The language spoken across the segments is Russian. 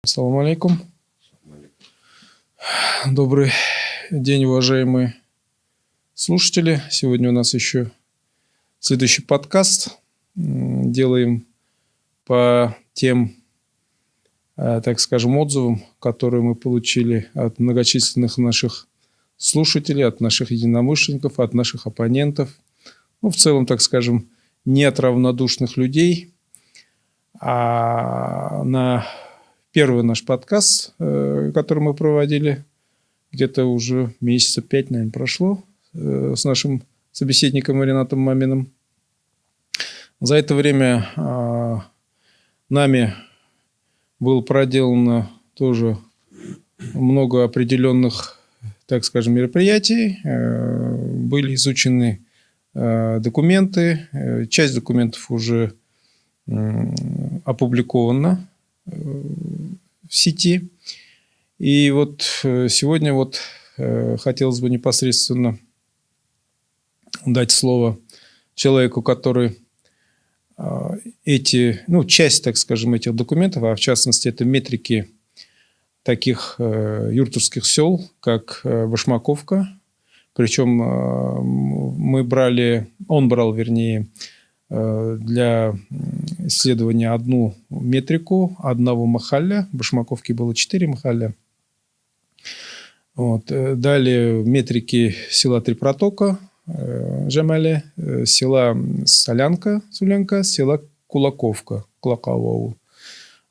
Ассаламу алейкум. Добрый день, уважаемые слушатели. Сегодня у нас еще следующий подкаст. Делаем по тем, так скажем, отзывам, которые мы получили от многочисленных наших слушателей, от наших единомышленников, от наших оппонентов. В целом, так скажем, не от равнодушных людей. А на первый наш подкаст, который мы проводили, где-то уже месяца 5, наверное, прошло, с нашим собеседником Ринатом Маминым. За это время нами было проделано тоже много определенных, так скажем, мероприятий. Были изучены документы. Часть документов уже опубликована в сети. И вот сегодня хотелось бы непосредственно дать слово человеку, который часть, так скажем, этих документов, а в частности это метрики таких юртовских сел, как Башмаковка. Причем он брал для исследования одну метрику одного махалля. В Башмаковке было 4 махалля. Далее метрики села Три протока, Жамале, села Солянка, села Кулаковка, Клаковау.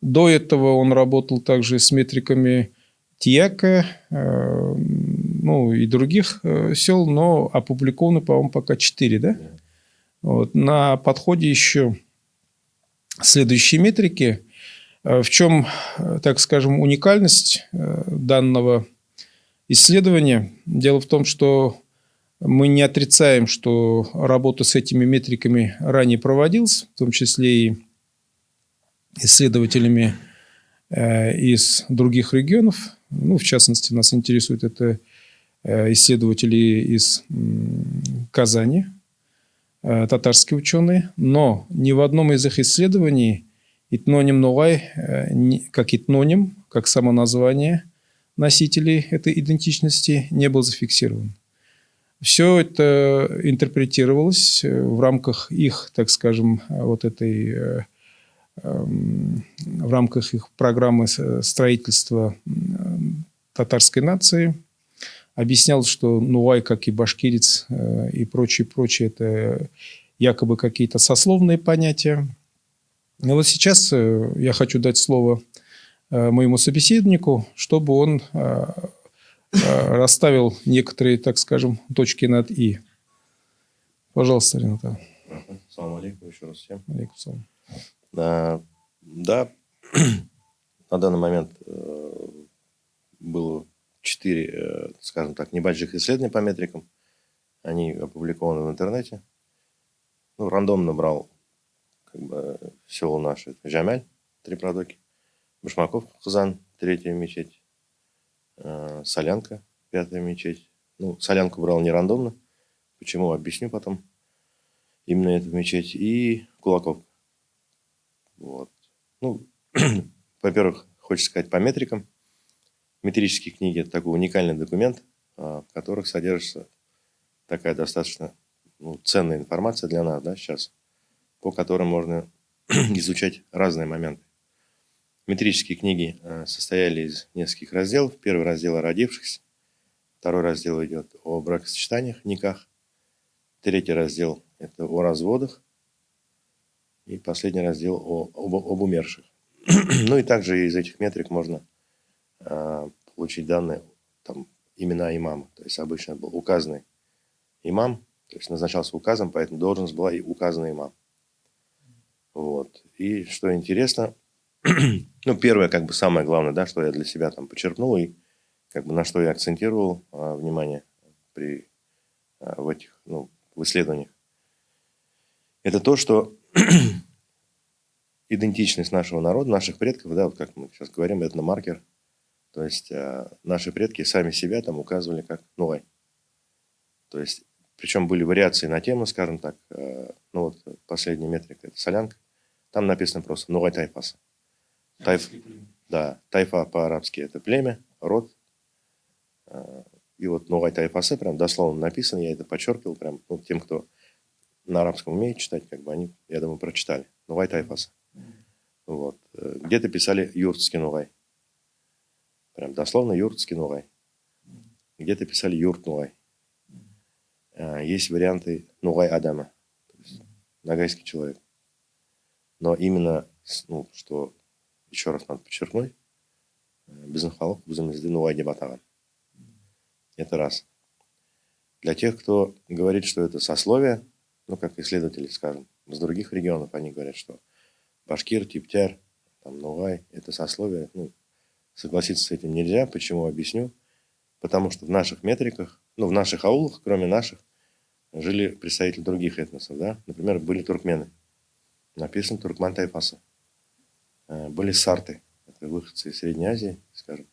До этого он работал также с метриками Тияка, и других сел, но опубликованы, по-моему, пока 4, да? На подходе еще следующие метрики. В чем, так скажем, уникальность данного исследования? Дело в том, что мы не отрицаем, что работа с этими метриками ранее проводилась, в том числе и исследователями из других регионов. В частности, нас интересует это исследователи из Казани, татарские ученые, но ни в одном из их исследований этноним Ногай, как этноним, как самоназвание носителей этой идентичности, не был зафиксирован. Все это интерпретировалось в рамках их, так скажем, в рамках их программы строительства татарской нации. Объяснял, что Нуай, как и башкирец и прочее, это якобы какие-то сословные понятия. Но сейчас я хочу дать слово моему собеседнику, чтобы он расставил некоторые, так скажем, точки над «и». Пожалуйста, Рената. Ассаламу алейкум еще раз всем. Алейкум салам. Да, на данный момент было 4, скажем так, небольших исследований по метрикам. Они опубликованы в интернете. Рандомно брал село наше. Жамаль, Три протоки. Башмаков, Казан, 3-я мечеть. Солянка, 5-я мечеть. Солянку брал не рандомно. Почему? Объясню потом. Именно эту мечеть. И Кулаковка. Во-первых, хочется сказать по метрикам. Метрические книги – это такой уникальный документ, в которых содержится такая достаточно ценная информация для нас сейчас, по которой можно изучать разные моменты. Метрические книги состояли из нескольких разделов. Первый раздел о родившихся, второй раздел идет о бракосочетаниях, никах, 3-й раздел – это о разводах, и последний раздел об умерших. И также из этих метрик можно получить данные, имена имама. То есть обычно был указанный имам, то есть назначался указом, поэтому должность была и указанный имам. И что интересно, первое, самое главное, что я для себя почерпнул и на что я акцентировал внимание в исследованиях, это то, что идентичность нашего народа, наших предков, как мы сейчас говорим, этномаркер. То есть наши предки сами себя указывали как Нуай. То есть, причем были вариации на тему, скажем так. Последняя метрика – это Солянка. Там написано просто Нуай Тайпаса. Да, тайфа по-арабски это племя, род. И вот Нугай тайфасы прям дословно написано, я это подчеркивал прям, ну, тем, кто на арабском умеет читать, как бы они, я думаю, прочитали. Нугай тайфасы. Вот. Где-то писали юртский Нугай. Прям дословно юртский Нугай. Где-то писали юрт Нугай. Есть варианты Нугай Адама. То есть ногайский человек. Но именно, ну, что еще раз надо подчеркнуть, біздің халық өзімізді Нугай деп атаған. Это раз. Для тех, кто говорит, что это сословие, ну, как исследователи, скажем, с других регионов, они говорят, что башкир, типтяр, там, Нугай, это сословие. Ну, согласиться с этим нельзя. Почему? Объясню. Потому что в наших метриках, ну, в наших аулах, кроме наших, жили представители других этносов, да. Например, были туркмены. Написано туркман тайфасы. Были сарты. Это выходцы из Средней Азии, скажем.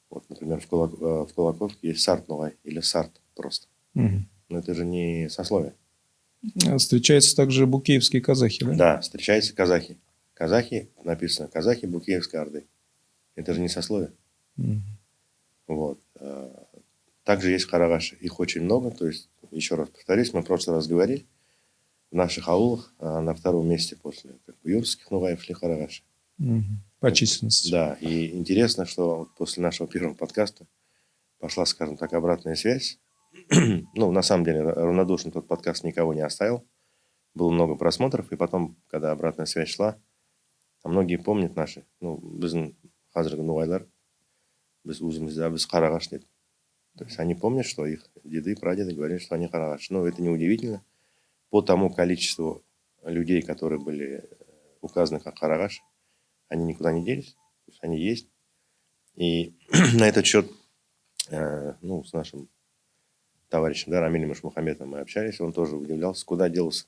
Вот, например, в Кулаковке есть сарт Нугай или сарт просто. Мгм. Но это же не сословие. Встречаются также букеевские казахи, да? Да, встречаются казахи. Казахи, написано, казахи Букеевской Орды. Это же не сословие. Мгм. Вот. Также есть карагаши. Их очень много. То есть, еще раз повторюсь, мы в прошлый раз говорили, в наших аулах на втором месте после юртских Нугаев шли карагаши. Мгм. По численности. Да, и интересно, что вот после нашего первого подкаста пошла, скажем так, обратная связь. Ну, на самом деле, равнодушно тот подкаст никого не оставил. Было много просмотров, и потом, когда обратная связь шла, а многие помнят наши, ну, біздің қазіргі нугайлар, біз өзімізде, біз қарағаш деді. То есть они помнят, что их деды, прадеды говорили, что они карагаш. Но это неудивительно. По тому количеству людей, которые были указаны как карагаш, они никуда не делись. То есть они есть. И на этот счет, ну, с нашим товарищем, да, Рамилем Ишмухаметом мы общались, он тоже удивлялся, куда делась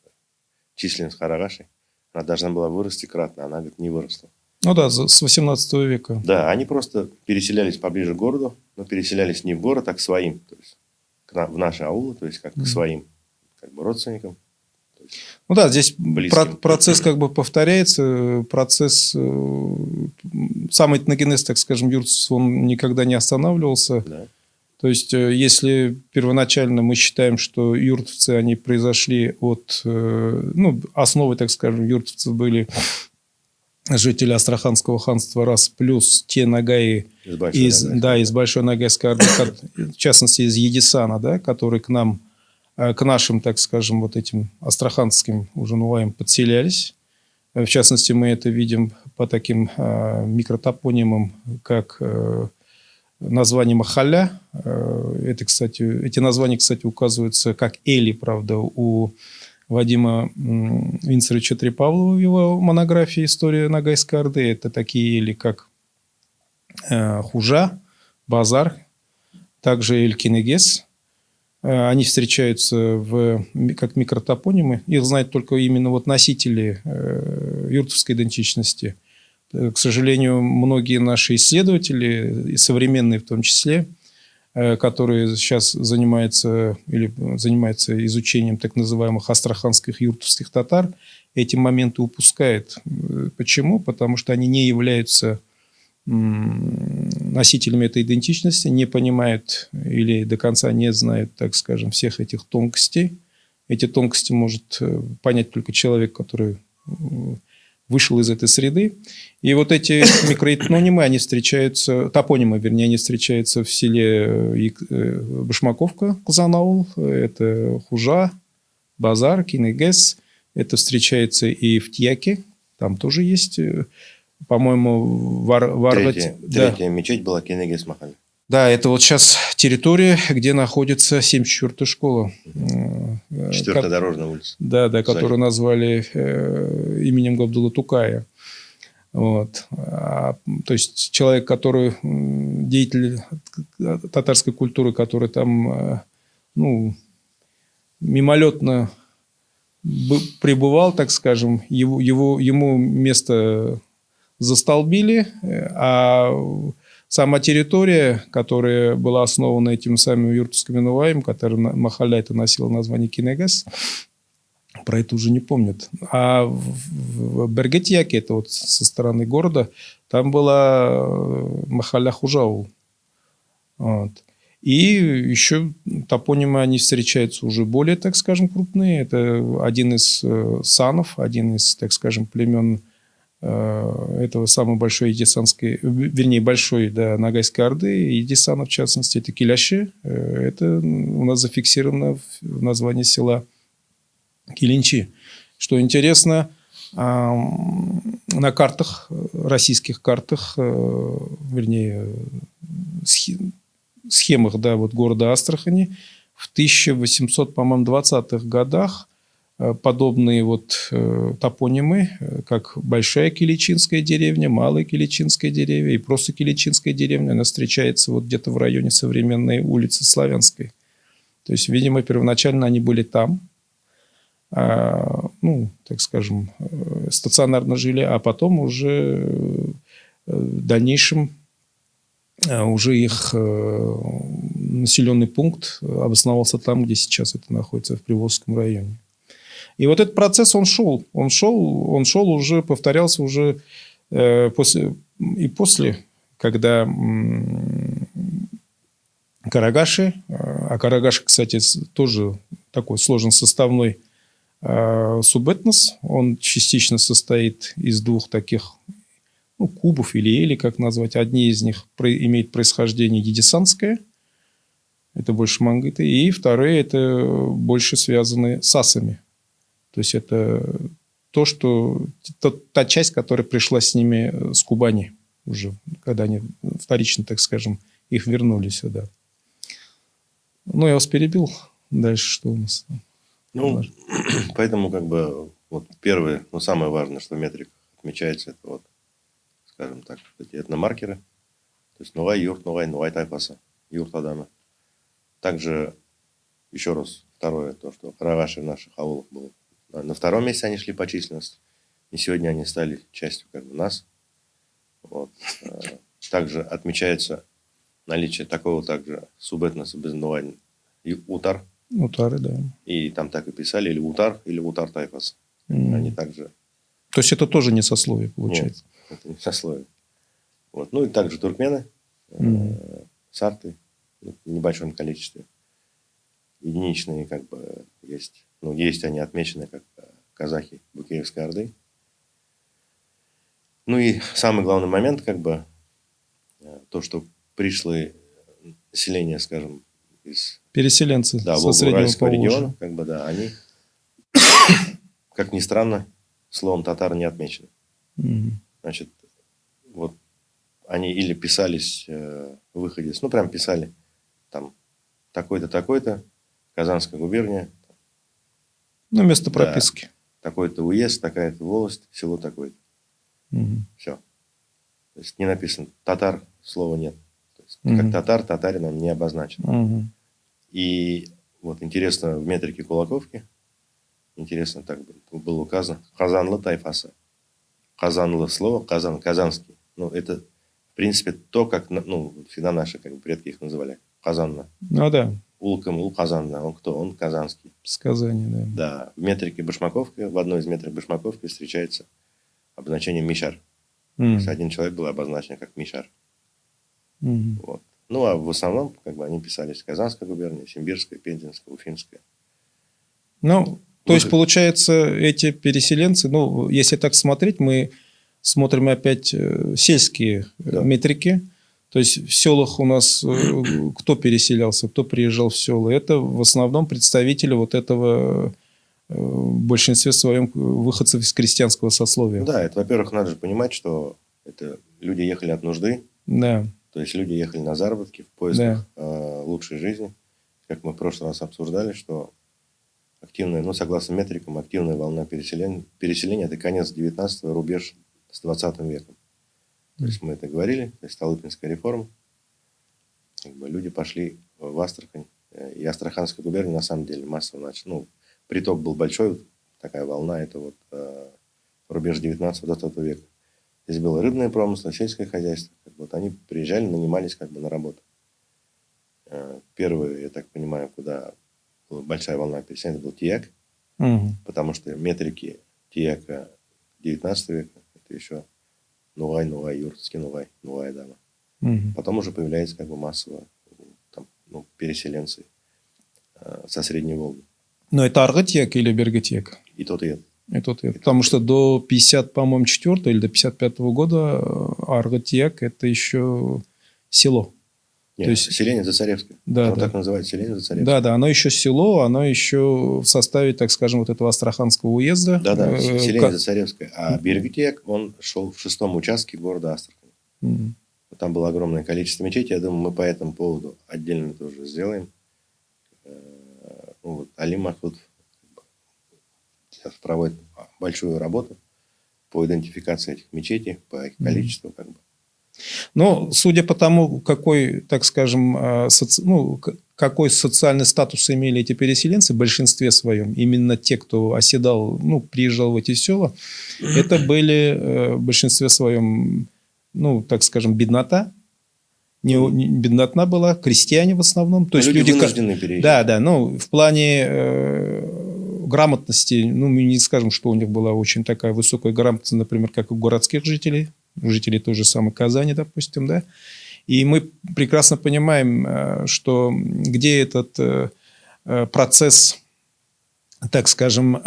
численность карагашей. Она должна была вырасти кратно, она, говорит, не выросла. Ну да, с 18 века. Да, они просто переселялись поближе к городу, но переселялись не в город, а к своим, то есть в наши аулы, то есть как к своим как бы родственникам. Ну да, здесь близким. процесс как бы повторяется, процесс, сам этногенез, так скажем, юртов, он никогда не останавливался. Да. То есть, если первоначально мы считаем, что юртовцы, они произошли от, ну, основой, так скажем, юртовцев были жители Астраханского ханства раз, плюс те нагаи из Большой Ногайской Орды, в частности, из Едисана, да, которые к нам, к нашим, так скажем, вот этим астраханским уже нугаям подселялись. В частности, мы это видим по таким микротопонимам, как название Махаля. Это, кстати, эти названия, кстати, указываются как Эли, правда, у Вадима Винцеровича Трепавлова в его монографии «История Ногайской Орды». Это такие Эли, как Хужа, Базар, также Эль-Кинегес. Они встречаются как микротопонимы. Их знают только именно вот носители юртовской идентичности. К сожалению, многие наши исследователи, и современные в том числе, которые сейчас занимаются изучением так называемых астраханских юртовских татар, эти моменты упускают. Почему? Потому что они не являются носителями этой идентичности, не понимают или до конца не знают, так скажем, всех этих тонкостей. Эти тонкости может понять только человек, который вышел из этой среды. И вот эти микроэтнонимы, они встречаются, топонимы, вернее, они встречаются в селе Башмаковка, Казанаул, это Хужа, Базар, Кинегес. Это встречается и в Тьяке, там тоже есть, по-моему, Третья мечеть была Кинегес Махаль. Да, это вот сейчас территория, где находится 74-я школа. 4-я дорожная улица. Да, которую назвали именем Габдулла Тукая. Вот. То есть человек, который деятель татарской культуры, который там, ну, мимолетно пребывал, так скажем, ему место застолбили, а сама территория, которая была основана этим самым юртовским нугаем, который Махаля это носила название Кинегес, про это уже не помнят. А в Бергетьяке, это вот со стороны города, там была Махалля Хужаул. Вот. И еще топонимы, они встречаются уже более, так скажем, крупные. Это один из санов, один из, так скажем, племен этого самой большой едисанской, вернее, большой, да, Ногайской Орды, Едисана, в частности, это Киляши. Это у нас зафиксировано в названии села Килинчи. Что интересно, на картах, российских картах, вернее, схемах, да, вот города Астрахани в 1820-х годах подобные вот топонимы, как Большая Киличинская деревня, Малая Киличинская деревня и просто Киличинская деревня, она встречается вот где-то в районе современной улицы Славянской. То есть, видимо, первоначально они были там, ну, так скажем, стационарно жили, а потом уже в дальнейшем уже их населенный пункт обосновался там, где сейчас это находится, в Приволжском районе. И вот этот процесс, он шел уже, повторялся уже после, когда Карагаши, а Карагаши, кстати, тоже такой сложносоставной субэтнос, он частично состоит из двух таких, ну, кубов или ели, как назвать. Одни из них имеют происхождение едисанское, это больше мангиты, и вторые это больше связаны с асами. То есть это та часть, которая пришла с ними с Кубани уже, когда они вторично, так скажем, их вернули сюда. Ну, я вас перебил. Дальше что у нас? Ну, поэтому как бы вот первое, но самое важное, что в метриках отмечается, это вот, скажем так, эти этномаркеры. То есть Нувай, Юрт, Нувай Тайпаса, Юрт Адама. Также, еще раз, второе, то, что Карагаши в наших аулах было. На втором месте они шли по численности. И сегодня они стали частью как бы нас. Вот. Также отмечается наличие такого также субэтноса без Нувай Утар. Утары, да. И там так и писали, или Утар Тайпас. Они также... То есть это тоже не сословие, получается? Нет, это не сословие. Вот. Ну и также туркмены, сарты в небольшом количестве. Единичные как бы есть. Ну, есть они отмечены как казахи Букеевской Орды. Ну и самый главный момент, как бы, то, что пришлые население, скажем, из... Переселенцы да, со Среднего Уральского Поволжья. региона, как бы, да, они, как ни странно, словом татар не отмечены. Значит, вот они или писались выходец, ну, прям писали, там, такой-то, такой-то, Казанская губерния. Ну, место прописки. Да, такой-то уезд, такая-то волость, село такое-то. Все. То есть не написано татар, слова нет. То есть, как татарин он не обозначен. И вот интересно, в метрике Кулаковки, интересно, так было указано, Казанлы Тайфаса. Казанлы слово, Казан, казанский. Ну, это, в принципе, то, как, ну, всегда наши как бы, предки их называли. Казанна. Ну, да. Улкам, Ул Казанна. Он кто? Он казанский. С Казани, да. Да. В метрике Башмаковки, в одной из метрик Башмаковки встречается обозначение Мишар. То есть один человек был обозначен как Мишар. Вот. Ну, а в основном, как бы, они писались Казанская губерния, Симбирская, Пензенская, Уфимская. Ну, то есть, получается, эти переселенцы, ну, если так смотреть, мы смотрим опять сельские метрики. То есть, в селах у нас кто переселялся, кто приезжал в села? Это в основном представители вот этого, в большинстве своем, выходцев из крестьянского сословия. Да, это, во-первых, надо же понимать, что это люди ехали от нужды. Да. То есть, люди ехали на заработки в поисках лучшей жизни. Как мы в прошлый раз обсуждали, что активная, ну, согласно метрикам, активная волна переселения – это конец 19-го, рубеж с 20 веком. То есть, мы это говорили, то есть, Столыпинская реформа. Как бы люди пошли в Астрахань. И Астраханская губерния, на самом деле, массово начала. Ну, приток был большой, такая волна, это вот рубеж 19-20 века. Здесь было рыбное промысло, сельское хозяйство. Как бы, вот они приезжали, нанимались как бы на работу. Первый, я так понимаю, куда была большая волна переселения, это был Тияк. Мгм. Потому что метрики Тияка 19 века – это еще Нугай, Нугай, Юртский Нугай, Нугай Дама. Мгм. Потом уже появляется как бы массово там, переселенцы со Средней Волги. Но это Аргытьяк или Бергытьяк? И тот, и этот. И тот, и этот. Потому что до 50, по-моему, 4 или до 55 года Аргытьяк – это еще село. Нет, То есть- селение Зацаревское. Да, Оно да. так называется, селение Зацаревское. Да, да, оно еще село, оно еще в составе, так скажем, вот этого Астраханского уезда. Да, селение как- Зацаревское. А Бергитек, он шел в 6-м участке города Астрахань. Мгм. Там было огромное количество мечетей. Я думаю, мы по этому поводу отдельно тоже сделаем. Алим Махмудов сейчас проводит большую работу по идентификации этих мечетей, по их количеству. Как бы. Но судя по тому, какой, так скажем, какой социальный статус имели эти переселенцы, в большинстве своем, именно те, кто оседал, приезжал в эти села, это были в большинстве своем, так скажем, беднота. Беднота была, крестьяне в основном. То есть люди люди вынуждены переезжать. Да, в плане грамотности, мы не скажем, что у них была очень такая высокая грамотность, например, как у городских жителей той же самой Казани, допустим, да. И мы прекрасно понимаем, что где этот процесс, так скажем,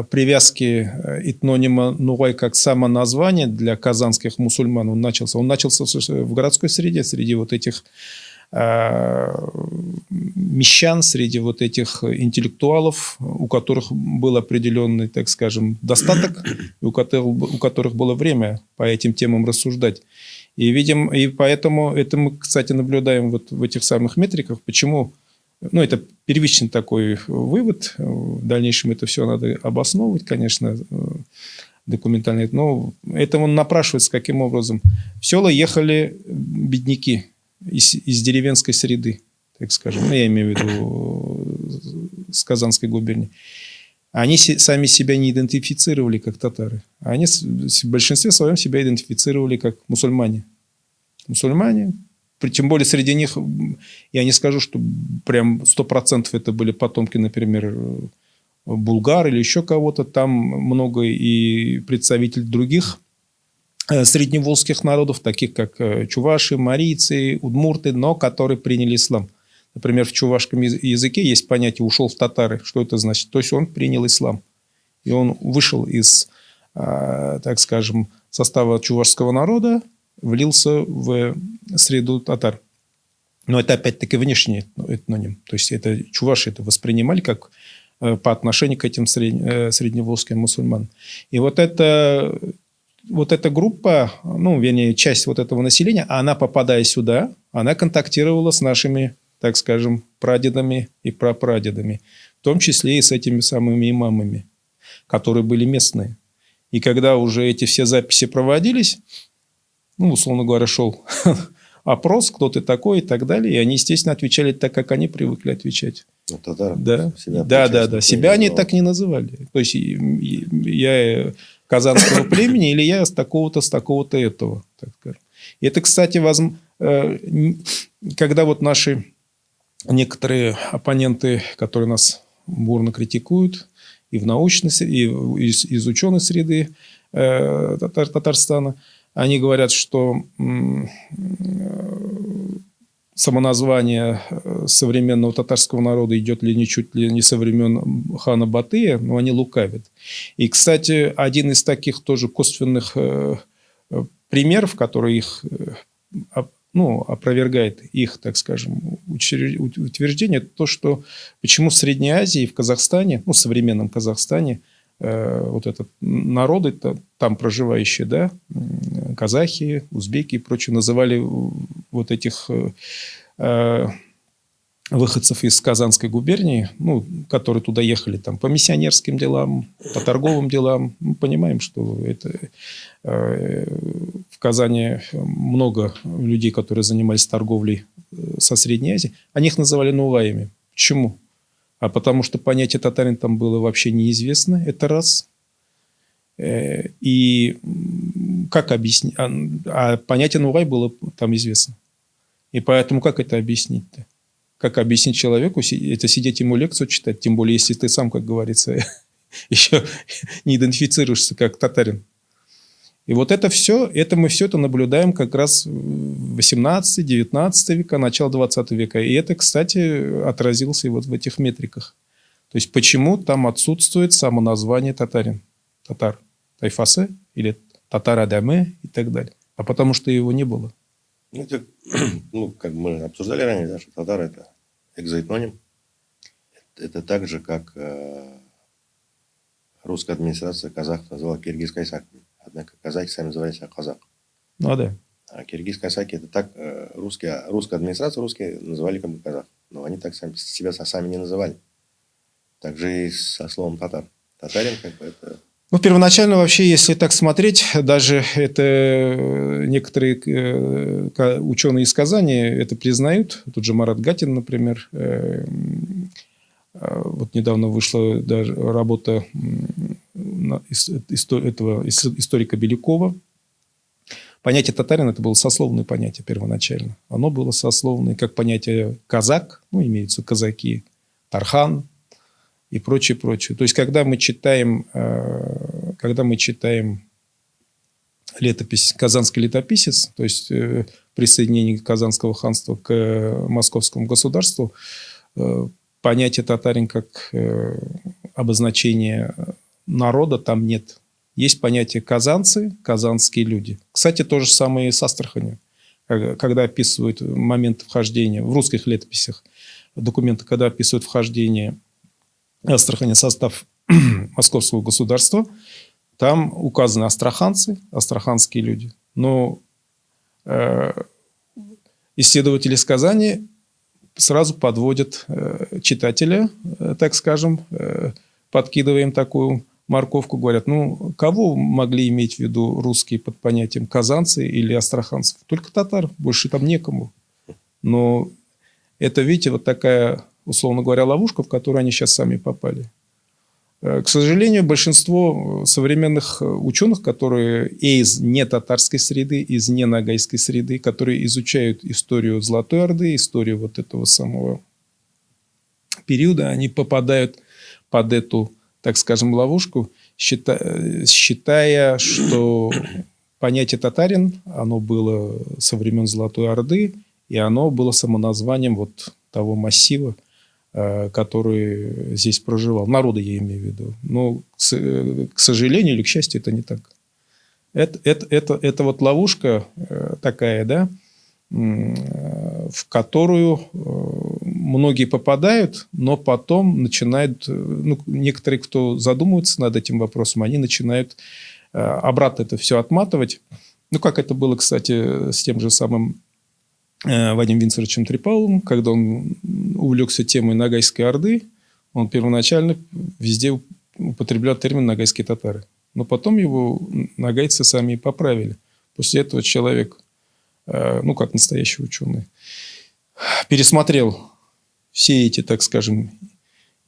привязки этнонима Нугай как самоназвание для казанских мусульман, он начался в городской среде, среди вот этих мещан, среди вот этих интеллектуалов, у которых был определенный, так скажем, достаток, и у которых было время по этим темам рассуждать. И поэтому это мы, кстати, наблюдаем вот в этих самых метриках. Почему? Это первичный такой вывод. В дальнейшем это все надо обосновывать, конечно, документально. Но это напрашивается каким образом. В села ехали бедняки из деревенской среды, так скажем. Я имею в виду с Казанской губернии. Они сами себя не идентифицировали как татары. Они в большинстве своем себя идентифицировали как мусульмане. Тем более среди них, я не скажу, что прям 100% это были потомки, например, булгар или еще кого-то. Там много и представителей других средневолжских народов, таких как чуваши, марийцы, удмурты, но которые приняли ислам. Например, в чувашском языке есть понятие «ушел в татары». Что это значит? То есть он принял ислам. И он вышел из, так скажем, состава чувашского народа, влился в среду татар. Но это опять-таки внешний этноним. То есть это чуваши это воспринимали как по отношению к этим средневолжским мусульманам. И вот эта группа, вернее, часть вот этого населения, она, попадая сюда, она контактировала с нашими, так скажем, прадедами и прапрадедами, в том числе и с этими самыми имамами, которые были местные. И когда уже эти все записи проводились, условно говоря, шел опрос, кто ты такой и так далее, и они, естественно, отвечали так, как они привыкли отвечать. Татары Да, себя, себя они так не называли. То есть я казанского племени или я с такого-то этого. Так скажем. И это, кстати, когда вот наши некоторые оппоненты, которые нас бурно критикуют и в научной среде, и из ученой среды Татарстана, они говорят, что самоназвание современного татарского народа идет чуть ли не со времен хана Батыя, но они лукавят. И, кстати, один из таких тоже косвенных примеров, который их опровергает их, так скажем, утверждение, это то, что почему в Средней Азии, в Казахстане, в современном Казахстане, вот этот народы, там проживающие, да, казахи, узбеки и прочее, называли вот этих выходцев из Казанской губернии, которые туда ехали там, по миссионерским делам, по торговым делам. Мы понимаем, что это в Казани много людей, которые занимались торговлей со Средней Азии. Они их называли нугаями. Почему? А потому что понятие татарин там было вообще неизвестно. Это раз. И как объяснить? А понятие нугай было там известно. И поэтому как это объяснить-то? Как объяснить человеку, это сидеть ему лекцию читать, тем более, если ты сам, как говорится, еще не идентифицируешься как татарин. И вот это все, мы все это наблюдаем как раз в 18-19 века, начало 20 века. И это, кстати, отразилось и вот в этих метриках. То есть, почему там отсутствует само название татарин? Татар тайфасы или татар адамы и так далее. А потому что его не было. Ну, как мы обсуждали ранее, да, что татар – это экзоэтноним. Это так же, как русская администрация казахов называла киргиз-кайсаками. Однако казахи сами называли себя казах. Ну да. А киргиз-кайсаки – это так, русская администрация русские называли как бы казах. Но они так себя сами не называли. Так же и со словом татар. Татарин как бы это... Ну, первоначально вообще, если так смотреть, даже это некоторые ученые из Казани это признают. Тут же Марат Гатин, например. Вот недавно вышла даже работа этого историка Белякова. Понятие татарин – это было сословное понятие первоначально. Оно было сословное, как понятие казак, ну, имеются казаки, тархан и прочее, прочее. То есть, когда мы читаем летопись, Казанский летописец, то есть присоединение Казанского ханства к Московскому государству, понятия татарин как обозначение народа там нет. Есть понятие казанцы, казанские люди. Кстати, то же самое и с Астраханью. Когда описывают момент вхождения в русских летописях, документы, когда описывают вхождение Астрахани в состав Московского государства, там указаны астраханцы, астраханские люди. Но исследователи из Казани сразу подводят читателя, так скажем, подкидывая им такую морковку, говорят, ну, кого могли иметь в виду русские под понятием казанцы или астраханцев? Только татар, больше там некому. Но это, видите, вот такая, условно говоря, ловушка, в которую они сейчас сами попали. К сожалению, большинство современных ученых, которые из нетатарской среды, из ненагайской среды, которые изучают историю Золотой Орды, историю вот этого самого периода, они попадают под эту, так скажем, ловушку, считая, что понятие татарин, оно было со времен Золотой Орды, и оно было самоназванием вот того массива, который здесь проживал. Народа я имею в виду. Но, к сожалению или к счастью, это не так. Это вот ловушка такая, да, в которую многие попадают, но потом начинают, ну, некоторые, кто задумывается над этим вопросом, они начинают обратно это все отматывать. Ну, как это было, кстати, с тем же самым Вадимом Винцеровичем Трипаловым, когда он увлекся темой Ногайской Орды, он первоначально везде употреблял термин «ногайские татары». Но потом его ногайцы сами и поправили. После этого человек, ну, как настоящий ученый, пересмотрел все эти, так скажем,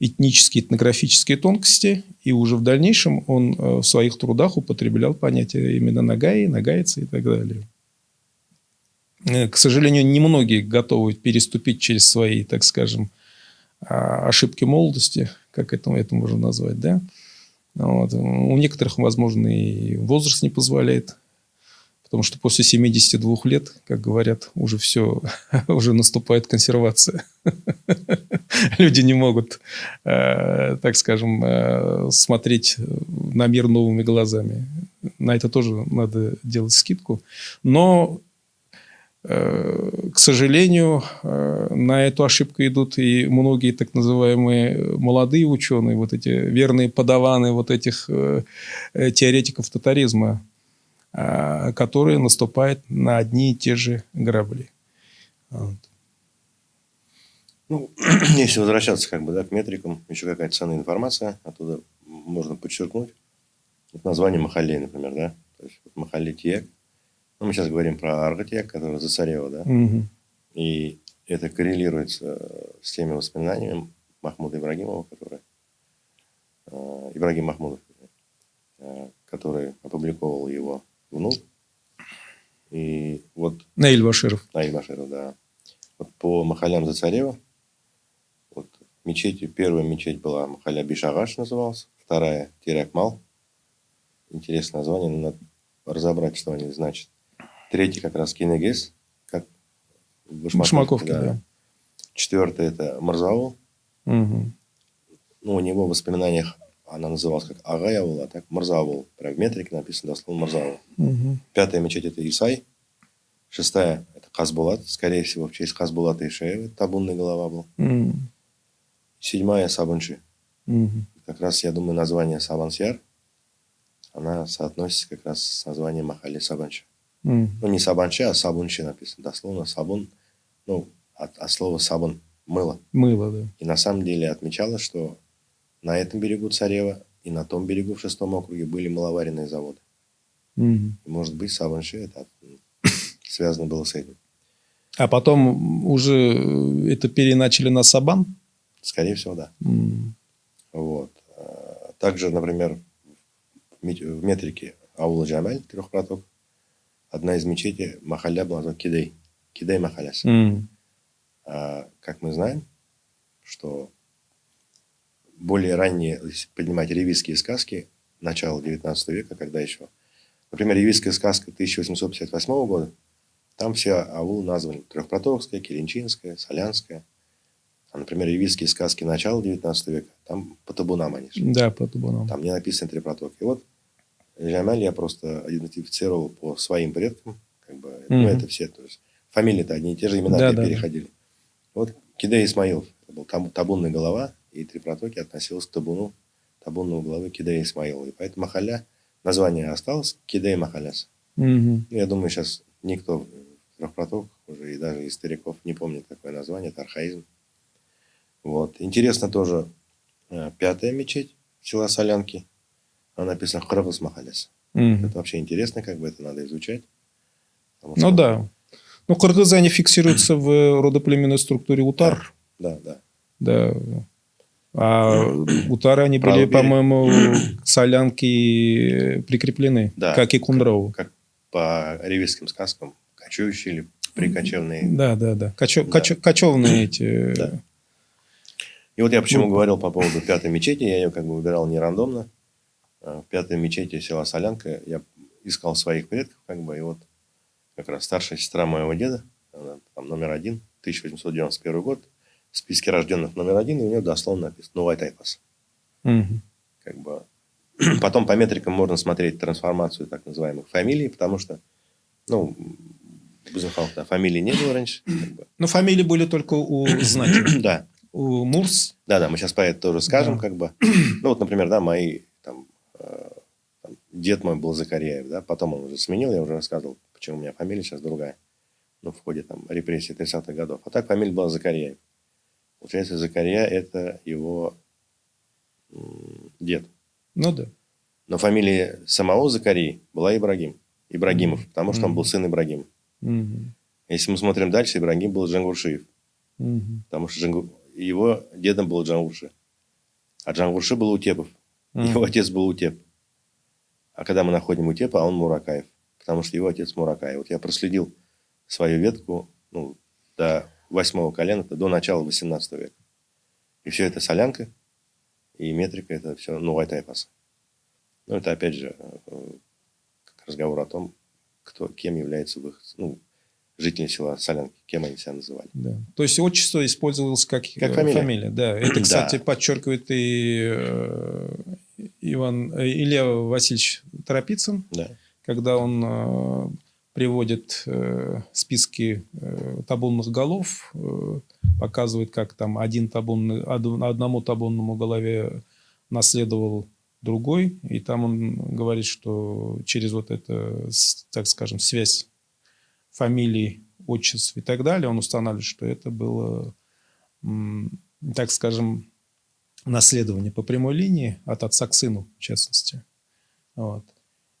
этнические, этнографические тонкости, и уже в дальнейшем он в своих трудах употреблял понятия именно нагаи, нагайцы и так далее. К сожалению, немногие готовы переступить через свои, так скажем, ошибки молодости, как это можно назвать, да? Вот. У некоторых, возможно, и возраст не позволяет, потому что после 72 лет, как говорят, уже все, уже наступает консервация. Люди не могут, так скажем, смотреть на мир новыми глазами. На это тоже надо делать скидку. Но к сожалению, на эту ошибку идут и многие так называемые молодые ученые, вот эти верные подаваны вот этих теоретиков татаризма, которые наступают на одни и те же грабли. Вот. Ну, если возвращаться как бы, да, к метрикам, еще какая-то ценная информация, оттуда можно подчеркнуть. Вот название Махаллей, например, да, то есть Махалли-Тиек. Ну, мы сейчас говорим про Аргатьяк, который Засарева, да? Угу. И это коррелируется с теми воспоминаниями Махмуда Ибрагимова, Ибрагим Махмудов, который опубликовал его внук. И вот... Наиль Баширов. Наиль Баширов, да. Вот по Махалям Засарева, вот мечеть, первая мечеть была Махаля Бишагаш назывался, вторая Тирякмал. Интересное название, но надо разобрать, что они значат. Третий как раз Кинегес, как в Башмаковке, да. Четвертый это Марзаул. Угу. Ну, у него в воспоминаниях она называлась как Агаяул, а так Марзаул. Прям в метрике написано дословно Марзаул. Угу. Пятая мечеть это Исай. Шестая это Казбулат. Скорее всего, в честь Казбулата Ишеева. Табунная голова был. Угу. Седьмая Сабанши. Угу. Как раз, я думаю, название Сабансьяр, она соотносится как раз с названием Махали Сабанши. Угу. Ну, не Сабанши, а Сабунши написано. Дословно Сабун. Ну, от слова Сабун. Мыло. Мыло, да. И на самом деле отмечалось, что на этом берегу Царева и на том берегу в 6 округе были мыловаренные заводы. Угу. И, может быть, Сабанши это связано было с этим. А потом уже это переначали на Сабан? Скорее всего, да. Угу. Вот. Также, например, в метрике аула Джамаль, трехпроток, одна из мечетей Махалля была названа Кидей. Кидей Махаляс. Угу. Как мы знаем, что более ранние, если поднимать ревизские сказки начала 19 века, когда еще, например, ревизская сказка 1858 года, там все аулы названы Трехпротокская, Киринчинская, Солянская. А, например, ревизские сказки начала 19 века, там по табунам они шли. Да, по табунам. Там не написано три протока. И вот Джамаль я просто идентифицировал по своим предкам. Как бы, ну, это все. То есть фамилии-то одни и те же, имена переходили. Вот Кидей Исмаилов. Это был табунная голова, и три протоки относилось к табуну табунного головы Кидея Исмаилова. И поэтому Махаля, название осталось Кидей Махаляс. Угу. Я думаю, сейчас никто в трехпротоках уже и даже из стариков не помнит такое название. Это архаизм. Вот. Интересно тоже пятая мечеть села Солянки. Она написана Храбас Махаляс. Угу. Это вообще интересно, как бы это надо изучать. Ну да. Ну, кыргызы, они фиксируются в родоплеменной структуре Утар. Да. А Утары, они были, по-моему, к Солянке прикреплены, да, как и Кундрову. Как по ревизским сказкам, кочующие или прикочевные. Да. Кочевные эти... Да. И вот я почему говорил по поводу пятой мечети, я ее как бы выбирал не рандомно. В пятой мечети села Солянка я искал своих предков, как бы, и вот как раз старшая сестра моего деда, она там номер 1, 1891 год, в списке рожденных номер 1, и у нее дословно написано «Новая Тайпас». Угу. Как бы. Потом по метрикам можно смотреть трансформацию так называемых фамилий, потому что, ну, Бузенхауфта фамилии не было раньше. Как бы. Ну, фамилии были только у знаки. Да. У Мурс. Да, мы сейчас про это тоже скажем, как бы. Ну, вот, например, да, мои там, дед мой был Закарьяев, да, потом он уже сменил, я уже рассказывал, почему у меня фамилия сейчас другая. Ну, в ходе там репрессий 30-х годов. А так фамилия была Закарьяев. Получается, Закарья это его дед. Ну да. Но фамилия самого Закарии была Ибрагимов, потому что он был сын Ибрагима. Если мы смотрим дальше, Ибрагим был Джангуршиев. Потому что его дедом был Джангурши. А Джангурши был Утепов. Его отец был Утеп. А когда мы находим Утепа, он Муракаев. Потому что его отец Муракаев. Вот я проследил свою ветку до 8-го колена, до начала 18 века. И все это Солянка. И метрика это все Новая Тайпас. Ну, это опять же как разговор о том, кем является их, жители села Солянки, кем они себя называли. Да. То есть отчество использовалось как фамилия. Да. Это, кстати, подчеркивает и Илья Васильевич Торопицын, когда он приводит списки табунных голов, показывает, как там одному табунному голове наследовал другой, и там он говорит, что через вот это, так скажем, связь фамилий, отчеств и так далее, он устанавливает, что это было, так скажем, наследование по прямой линии от отца к сыну, в частности. Вот.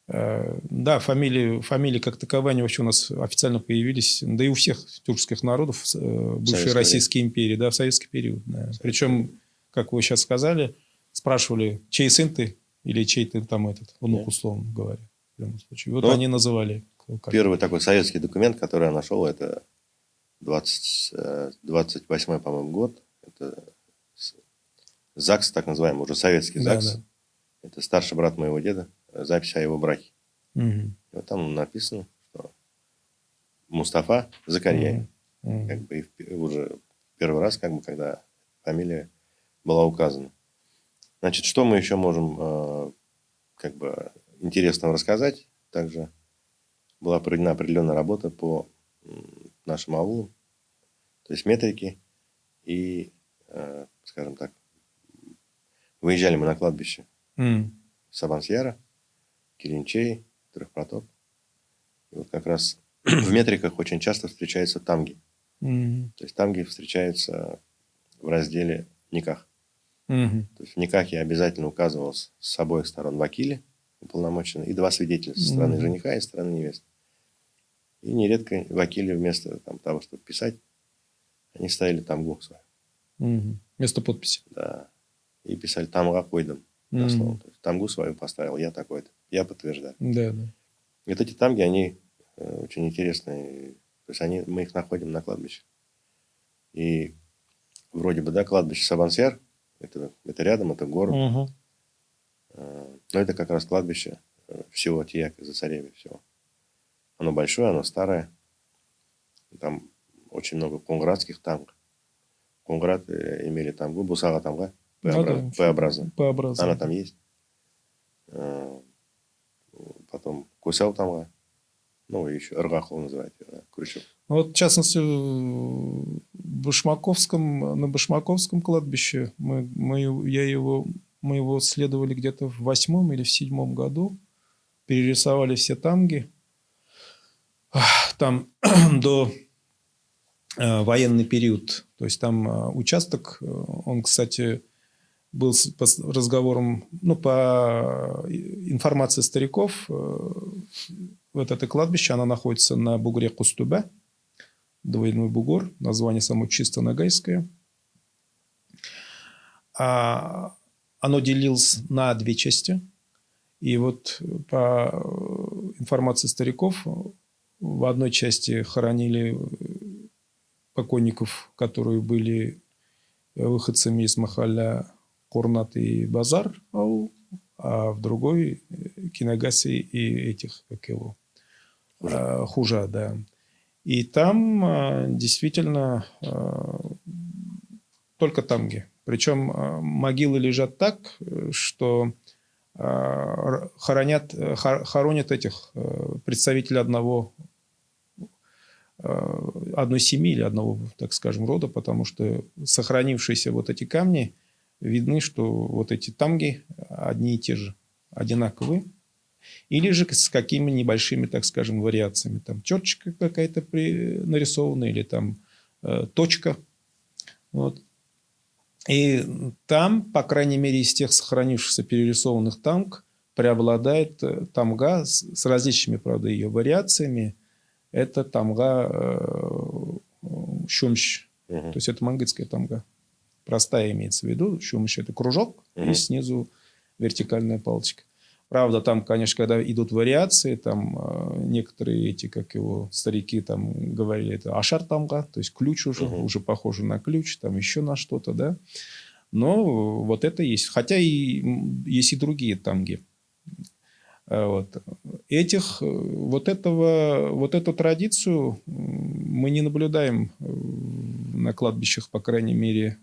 Да, фамилии как таковые, они вообще у нас официально появились, да и у всех тюркских народов бывшей Российской империи, да, в советский период. Да. Причем, как вы сейчас сказали, спрашивали, чей сын ты или чей ты там этот внук, условно говоря. В любом случае. Вот они называли. Первый такой советский документ, который я нашел, это 28-й, по-моему, год. Это ЗАГС, так называемый, уже советский ЗАГС. Это старший брат моего деда. Запись о его браке. Мгм. И вот там написано, что Мустафа Закарьян. Мгм. Как бы уже первый раз, как бы, когда фамилия была указана. Значит, что мы еще можем как бы интересного рассказать? Также была проведена определенная работа по нашим аулам, то есть метрики. И, скажем так, выезжали мы на кладбище Мгм. Сабансьяра, Килинчей, Трехпроток. И вот как раз в метриках очень часто встречаются тамги. Мгм. То есть тамги встречаются в разделе никах. Мгм. То есть в никахе обязательно указывалось с обоих сторон вакили уполномоченные и два свидетеля со стороны Мгм. жениха и со стороны невесты. И нередко вакили вместо того, чтобы писать, они ставили тамгу свою. Мгм. Вместо подписи. Да. И писали тамга койдам. Дословно. То есть тамгу свою поставил, я такой-то. Я подтверждаю. Да, да. И вот эти тамги, они очень интересные. То есть мы их находим на кладбище. И вроде бы, да, кладбище Сабансьяр, это рядом, это город. Мгм. Но это как раз кладбище всего Тияка за цареве всего. Оно большое, оно старое. Там очень много конградских тамг. Конград имели тамгу, Бусага тамга, Ну да. П-образно. П-образно. Она там есть. Потом Кусял тамга. Ну, и еще Ргахол называют ее, да, Крючок. Вот, в частности, на Башмаковском кладбище мы его исследовали где-то в 8-м или в 7-м году. Перерисовали все тамги. Там до военный период. То есть там участок, он, кстати, был по разговорам, ну, по информации стариков, вот это кладбище, оно находится на бугре Кустубе, двойной бугор, название само чисто нагайское. Оно делилось на две части. И вот по информации стариков, в одной части хоронили покойников, которые были выходцами из Махаля Курнат и Базар, а в другой Кинагаси и этих, как его, Хужа, да. И там действительно только тамги. Причем могилы лежат так, что хоронят этих представителей одной семьи или одного, так скажем, рода, потому что сохранившиеся вот эти камни, видны, что вот эти тамги одни и те же, одинаковые. Или же с какими небольшими, так скажем, вариациями. Там черточка какая-то нарисована или там точка. Вот. И там, по крайней мере, из тех сохранившихся перерисованных тамг преобладает тамга с различными, правда, ее вариациями. Это тамга щумщ. То есть это мангытская тамга. Простая имеется в виду. Щумщ – это кружок, и снизу вертикальная палочка. Правда, там, конечно, когда идут вариации, там некоторые эти, как его, старики там говорили, это ашар тамга, то есть ключ уже похоже на ключ, там еще на что-то, да. Но вот это есть. Хотя и есть и другие тамги. Вот. Вот эту традицию мы не наблюдаем на кладбищах, по крайней мере,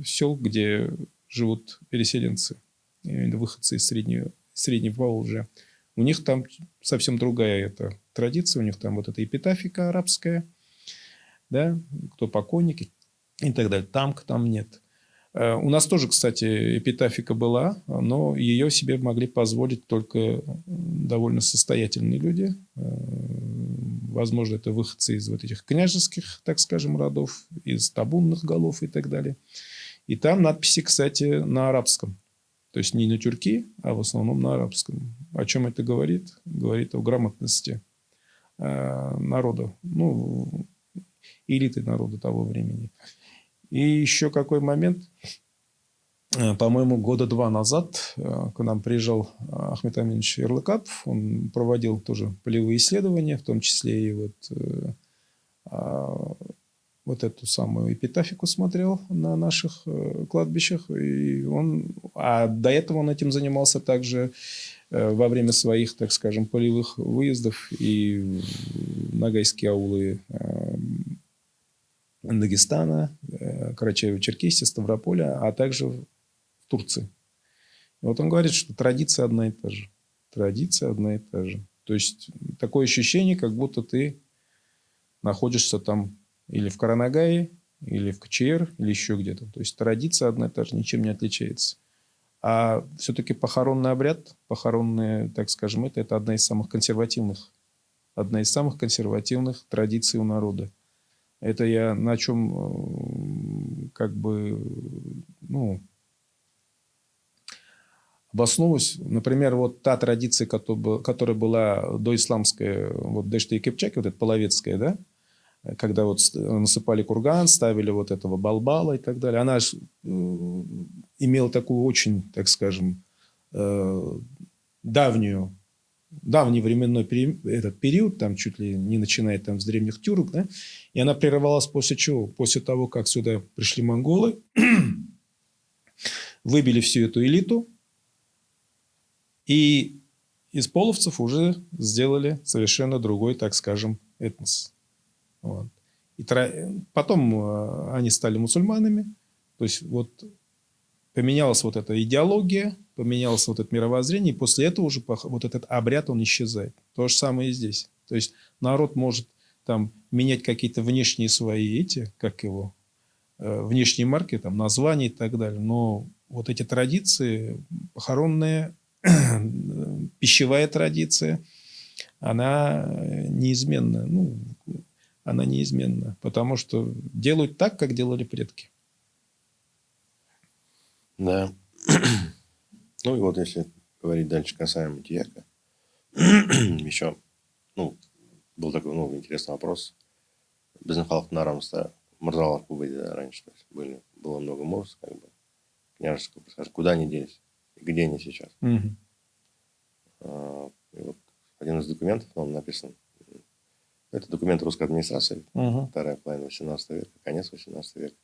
сел, где живут переселенцы, выходцы из Среднего Поволжья. У них там совсем другая эта традиция. У них там вот эта эпитафика арабская, да, кто покойники и так далее. Тамг там нет. У нас тоже, кстати, эпитафика была, но ее себе могли позволить только довольно состоятельные люди. Возможно, это выходцы из вот этих княжеских, так скажем, родов, из табунных голов и так далее. И там надписи, кстати, на арабском. То есть не на тюрки, а в основном на арабском. О чем это говорит? Говорит о грамотности народа, ну, элиты народа того времени. И еще какой момент. По-моему, года 2 назад к нам приезжал Ахмед Аминович Ярлыкапов. Он проводил тоже полевые исследования, в том числе и вот вот эту самую эпитафику смотрел на наших кладбищах. А до этого он этим занимался также во время своих, так скажем, полевых выездов и в нагайские аулы Дагестана, Карачаево-Черкесии, Ставрополя, а также в Турции. И вот он говорит, что традиция одна и та же. Традиция одна и та же. То есть такое ощущение, как будто ты находишься там или в Каранагае, или в КЧР, или еще где-то. То есть традиция одна и та же, ничем не отличается. А все-таки похоронный обряд, похоронные, так скажем, это одна из самых консервативных традиций у народа. Это я на чем как бы, обосновываюсь. Например, вот та традиция, которая была доисламская, вот Дэшта и Кыпчаки, вот эта половецкая, да, когда вот насыпали курган, ставили вот этого балбала и так далее. Она имела такую очень, так скажем, давний временной этот период, там чуть ли не начиная там с древних тюрок, да, и она прервалась после чего? После того, как сюда пришли монголы, выбили всю эту элиту, и из половцев уже сделали совершенно другой, так скажем, этнос. Вот. И потом они стали мусульманами. То есть вот поменялась вот эта идеология, поменялось вот это мировоззрение, и после этого уже вот этот обряд, он исчезает. То же самое и здесь. То есть народ может там менять какие-то внешние свои внешние марки, там, названия и так далее. Но вот эти традиции, похоронные, пищевая традиция, она неизменна. Она неизменна, потому что делают так, как делали предки. Да. Ну и вот если говорить дальше касаемо Тияка, еще, был такой, интересный вопрос. Біздің халықтың арамызда мырзалар көп еді раньше. То есть было много мурз, княжеского происхождения. Куда они делись? И где они сейчас? Угу. И вот один из документов, он написан. Это документ русской администрации, вторая половина 18 века, конец 18 века.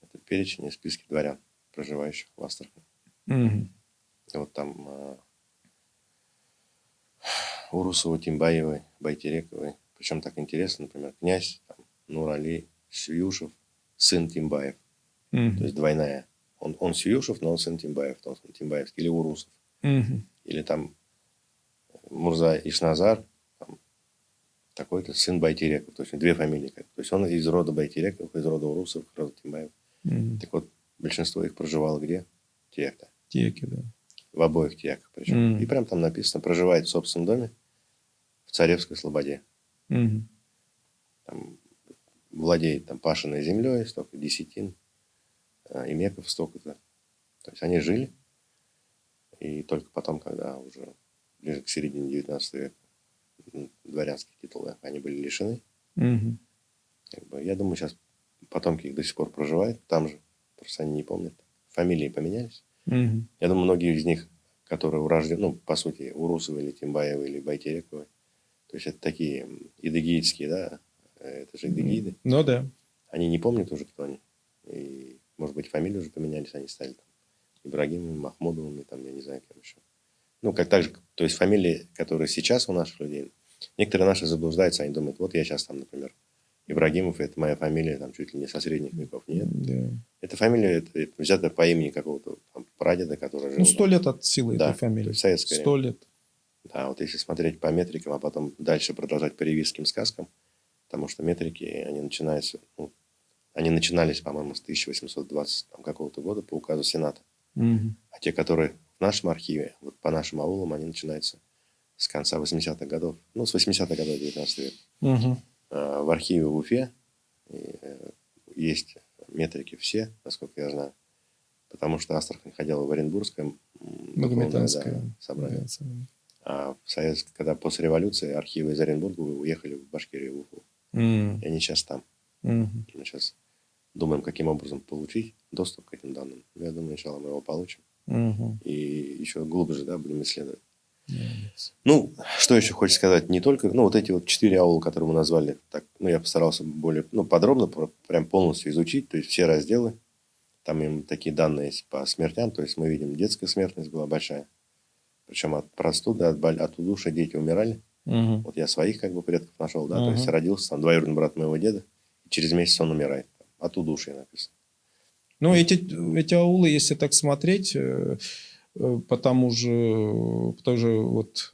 Это перечень и списки дворян, проживающих в Астрахани. Угу. И вот там Урусовой, Тимбаевой, Байтерековой. Причем так интересно, например, князь Нурали Сююшев, сын Тимбаев. То есть двойная. Он Сююшев, но он сын Тимбаев. Он Тимбаевский. Или Урусов. Или там Мурза Ишназар, такой-то сын Байтереков. То есть две фамилии. То есть он из рода Байтерековых, из рода Урусов, из рода Тимбаев. Так вот, большинство их проживало где? В Тияке. Тияке, да. В обоих Тияках причем. И прям там написано, проживает в собственном доме в Царевской Слободе. Там владеет пашенной землей, столько десятин, имеков столько-то. То есть они жили. И только потом, когда уже ближе к середине 19 века дворянских титулов они были лишены. Я думаю, сейчас потомки их до сих пор проживают там же. Просто они не помнят. Фамилии поменялись. Я думаю, многие из них, которые урождены, по сути, Урусовы или Тимбаевы или Байтерековы, то есть это такие идыгеидские, да, это же идыгеиды. Ну да. Они не помнят уже, кто они. И, может быть, фамилии уже поменялись, они стали Ибрагимовыми, Махмудовыми, я не знаю, кем еще. То есть фамилии, которые сейчас у наших людей, некоторые наши заблуждаются, они думают, вот я сейчас например, Ибрагимов, это моя фамилия, чуть ли не со средних веков. Нет. Да. Эта фамилия это взята по имени какого-то прадеда, который жил. 100 лет от силы этой фамилии. 100 лет. Да, вот если смотреть по метрикам, а потом дальше продолжать по ревизским сказкам, потому что метрики, они начинались, по-моему, с 1820 какого-то года по указу Сената. А те, которые в нашем архиве, вот по нашим аулам, они начинаются с конца 80-х годов. С 80-х годов 19 века. В архиве в Уфе есть метрики все, насколько я знаю. Потому что Астрахань ходила в Оренбургское Магометанское собрание. А когда после революции архивы из Оренбурга уехали в Башкирию, в Уфу. И они сейчас там. Мы сейчас думаем, каким образом получить доступ к этим данным. Я думаю, сначала мы его получим. И еще глубже будем исследовать. Ну, что еще хочется сказать? Не только, ну, вот эти вот 4 аула, которые мы назвали, так, ну, я постарался более, ну, подробно, прям полностью изучить, то есть все разделы. Там им такие данные есть по смертям, то есть мы видим, детская смертность была большая. Причем от простуды, от удушья дети умирали. Мгм. Вот я своих как бы предков нашел, да, то есть Мгм. родился там двоюродный брат моего деда, и через месяц он умирает. От удушья написано. Ну, эти аулы, если так смотреть, по тому же вот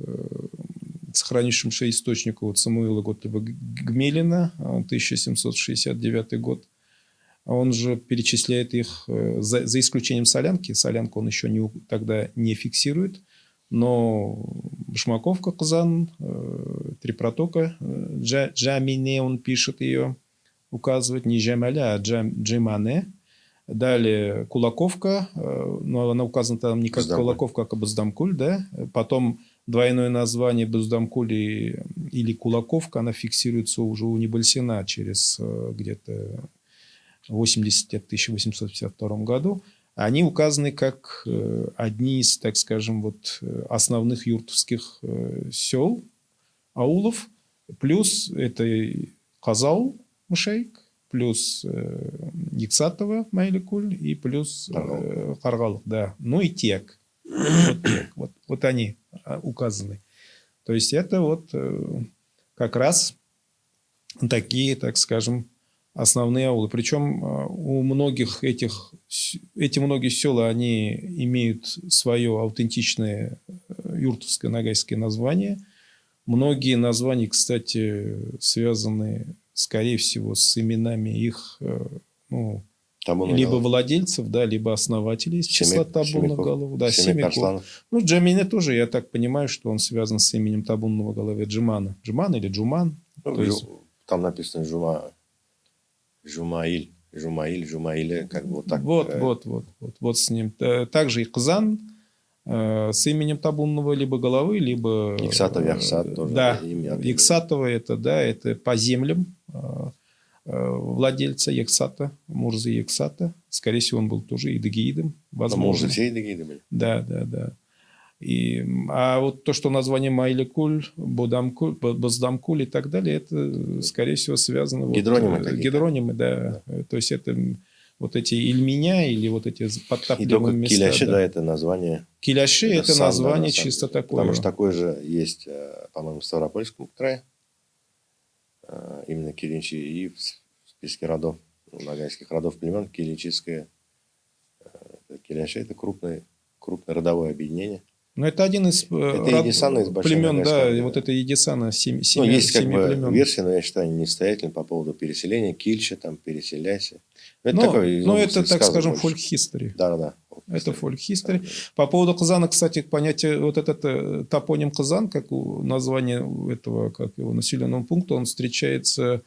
сохранившемуся источнику вот Самуила Готлиба Гмелина, 1769 год, он же перечисляет их, за исключением Солянки. Солянку он еще тогда не фиксирует. Но Башмаковка, Казан, Три протока, Джамине он пишет ее, указывает, не Джамаля, а Джимане. Далее Кулаковка, но она указана там не как Баздамгуль. Кулаковка, а как Баздамгуль, да. Потом двойное название Баздамгуль или Кулаковка, она фиксируется уже у Небольсина через где-то 1852 году. Они указаны как одни из, так скажем, вот основных юртовских сел, аулов. Плюс это Казал Мушейк, плюс Ексатова Майликуль и плюс Каргал, да. Ну и Тек. Вот Тек. Вот они указаны. То есть это вот как раз такие, так скажем, основные аулы. Причем у многих эти многие села, они имеют свое аутентичное юртовское нагайское название. Многие названия, кстати, связаны, скорее всего, с именами их, ну, либо владельцев, да, либо основателей из числа табунных голов. Да, Семиков. Ну, Джамине тоже, я так понимаю, что он связан с именем табунного головы Джимана. Джиман или Джуман. Ну, есть... Там написано Жумаиль, как бы вот так. Вот с ним. Также и Казан с именем табунного либо головы, либо... Иксатов, Яхсат тоже. Да, Иксатова это по землям владельца Ексата, Мурзы Ексата. Скорее всего, он был тоже идагеидом. Мурзы все идагеиды были. Да. А вот то, что название Майликуль, Баздамкуль и так далее, это, скорее всего, связано... Гидронимы, да. То есть это вот эти Ильменя или вот эти подтапливаемые места. И только Киляши, да, это название... Киляши это название чисто такое. Потому что такое же есть, по-моему, в Ставропольском крае. Именно Килинчи, и в списке родов, нагайских родов племен Килинчистское. Киляши это крупное родовое объединение. Но это один из племен, да, и вот это Едисана, семи есть как бы племен. версия, но я считаю, несостоятельной по поводу переселения. Кильча, там, переселяйся. Это, так скажем, folk-history. Да. Это folk-history. По поводу Казана, кстати, понятие, вот этот топоним Казан, как название этого, как его населенного пункта, он встречается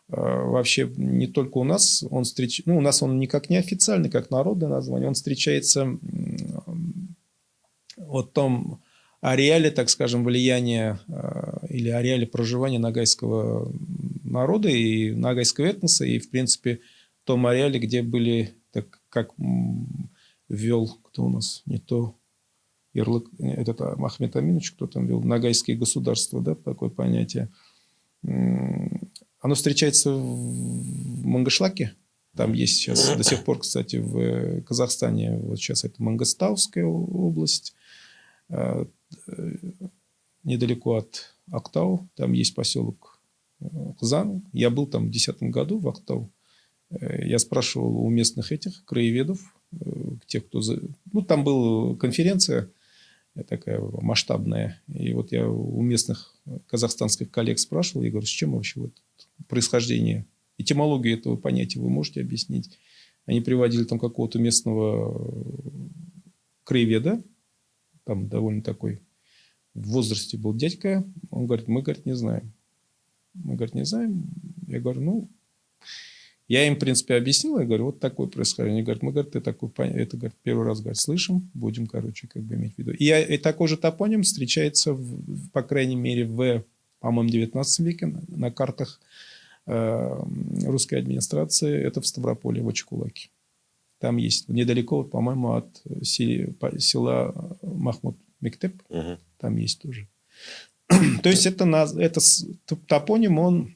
вообще не только у нас. У нас он никак не официальный, как народное название. Он встречается в том ареале, так скажем, влияния или ареале проживания нагайского народа и нагайского этноса, и, в принципе, в том ареале, где были, так как ввел, кто у нас, не то Ярлык, этот Ахмед Аминович, кто там ввел, нагайские государства, да, такое понятие. Оно встречается в Мангышлаке. Там есть сейчас до сих пор, кстати, в Казахстане, вот сейчас это Мангостауская область, недалеко от Актау. Там есть поселок Казан. Я был там в 2010 году в Актау. Я спрашивал у местных этих краеведов, тех, кто... там была конференция такая масштабная. И вот я у местных казахстанских коллег спрашивал, я говорю, с чем вообще вот происхождение, этимологию этого понятия вы можете объяснить? Они приводили там какого-то местного краеведа, там довольно такой в возрасте был дядька. Он говорит, мы, говорит, не знаем. Мы, говорит, не знаем. Я говорю, я им, в принципе, объяснил. Я говорю, вот такое происхождение. Они говорят, мы, говорит, это, говорит, первый раз, говорит, слышим. Будем, короче, как бы иметь в виду. И такой же топоним встречается, по крайней мере, по-моему, 19 веке на картах русской администрации. Это в Ставрополе, в Очекулаке. Там есть недалеко, по-моему, от села Мектеп, Мгм. там есть тоже. То есть топоним, он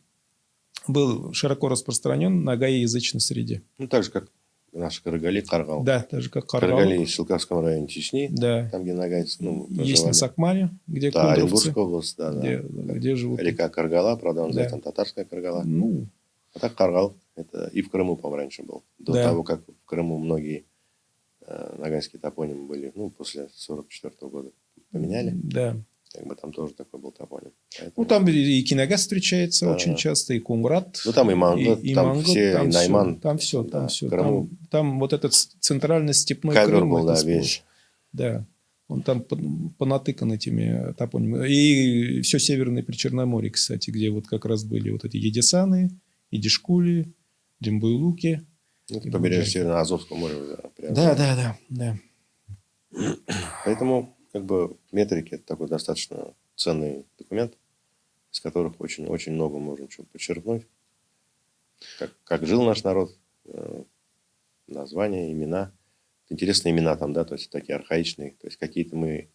был широко распространен на гаязычной среде. Ну, так же, как наш Каргали, Каргал. Да, так же как Каргали Каргал. в Шелковском районе Чечни, Да. там, где нагайцы, ну, Есть на проживали. Сакмаре, где Да, кундровцы, Оренбургская область, да, да. где живут. Река Каргала, правда, он называется Да. там татарская Каргала. Ну, А так Каргал, это и в Крыму, по-моему, раньше был. До Да. того, как в Крыму многие нагайские топонимы были, ну, после 1944 года поменяли. да. Как бы там тоже такой был топоним. Ну, Поэтому... там и Киногаз встречается Да. очень часто, и Кунград. Ну, там и Манго, и там Манго, все, там и все, Найман. там все, Да, там все. в Крыму Там вот этот центрально-степной ковер Крым, был, это да, сплошь. весь. Да. Он там понатыкан этими топонимами. И все Северное Причерноморье, кстати, где вот как раз были вот эти Едисаны, Идишкули, Джимбуйлуки. Ну, это И побережье Буджаки. Северно-Азовского моря. Да, прям. Да. Поэтому, как бы, метрики – это такой достаточно ценный документ, из которых очень-очень много можно чего подчеркнуть. Как жил наш народ, названия, имена. Интересные имена там, да, то есть такие архаичные. То есть какие-то мы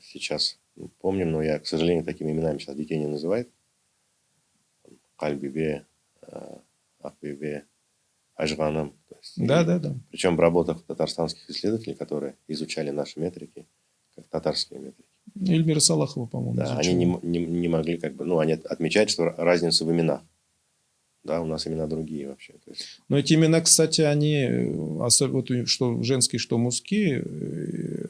сейчас помним, но я, к сожалению, такими именами сейчас детей не называю. Кальбибе, Акбибе, Ажганом. Да. Причем в работах татарстанских исследователей, которые изучали наши метрики, как татарские метрики. Эльмира Салахова, по-моему, Да, изучал. они не могли, как бы, ну, они отмечают, что разница в именах. Да, у нас имена другие вообще. То есть... Но эти имена, кстати, они, особенно что женские, что мужские,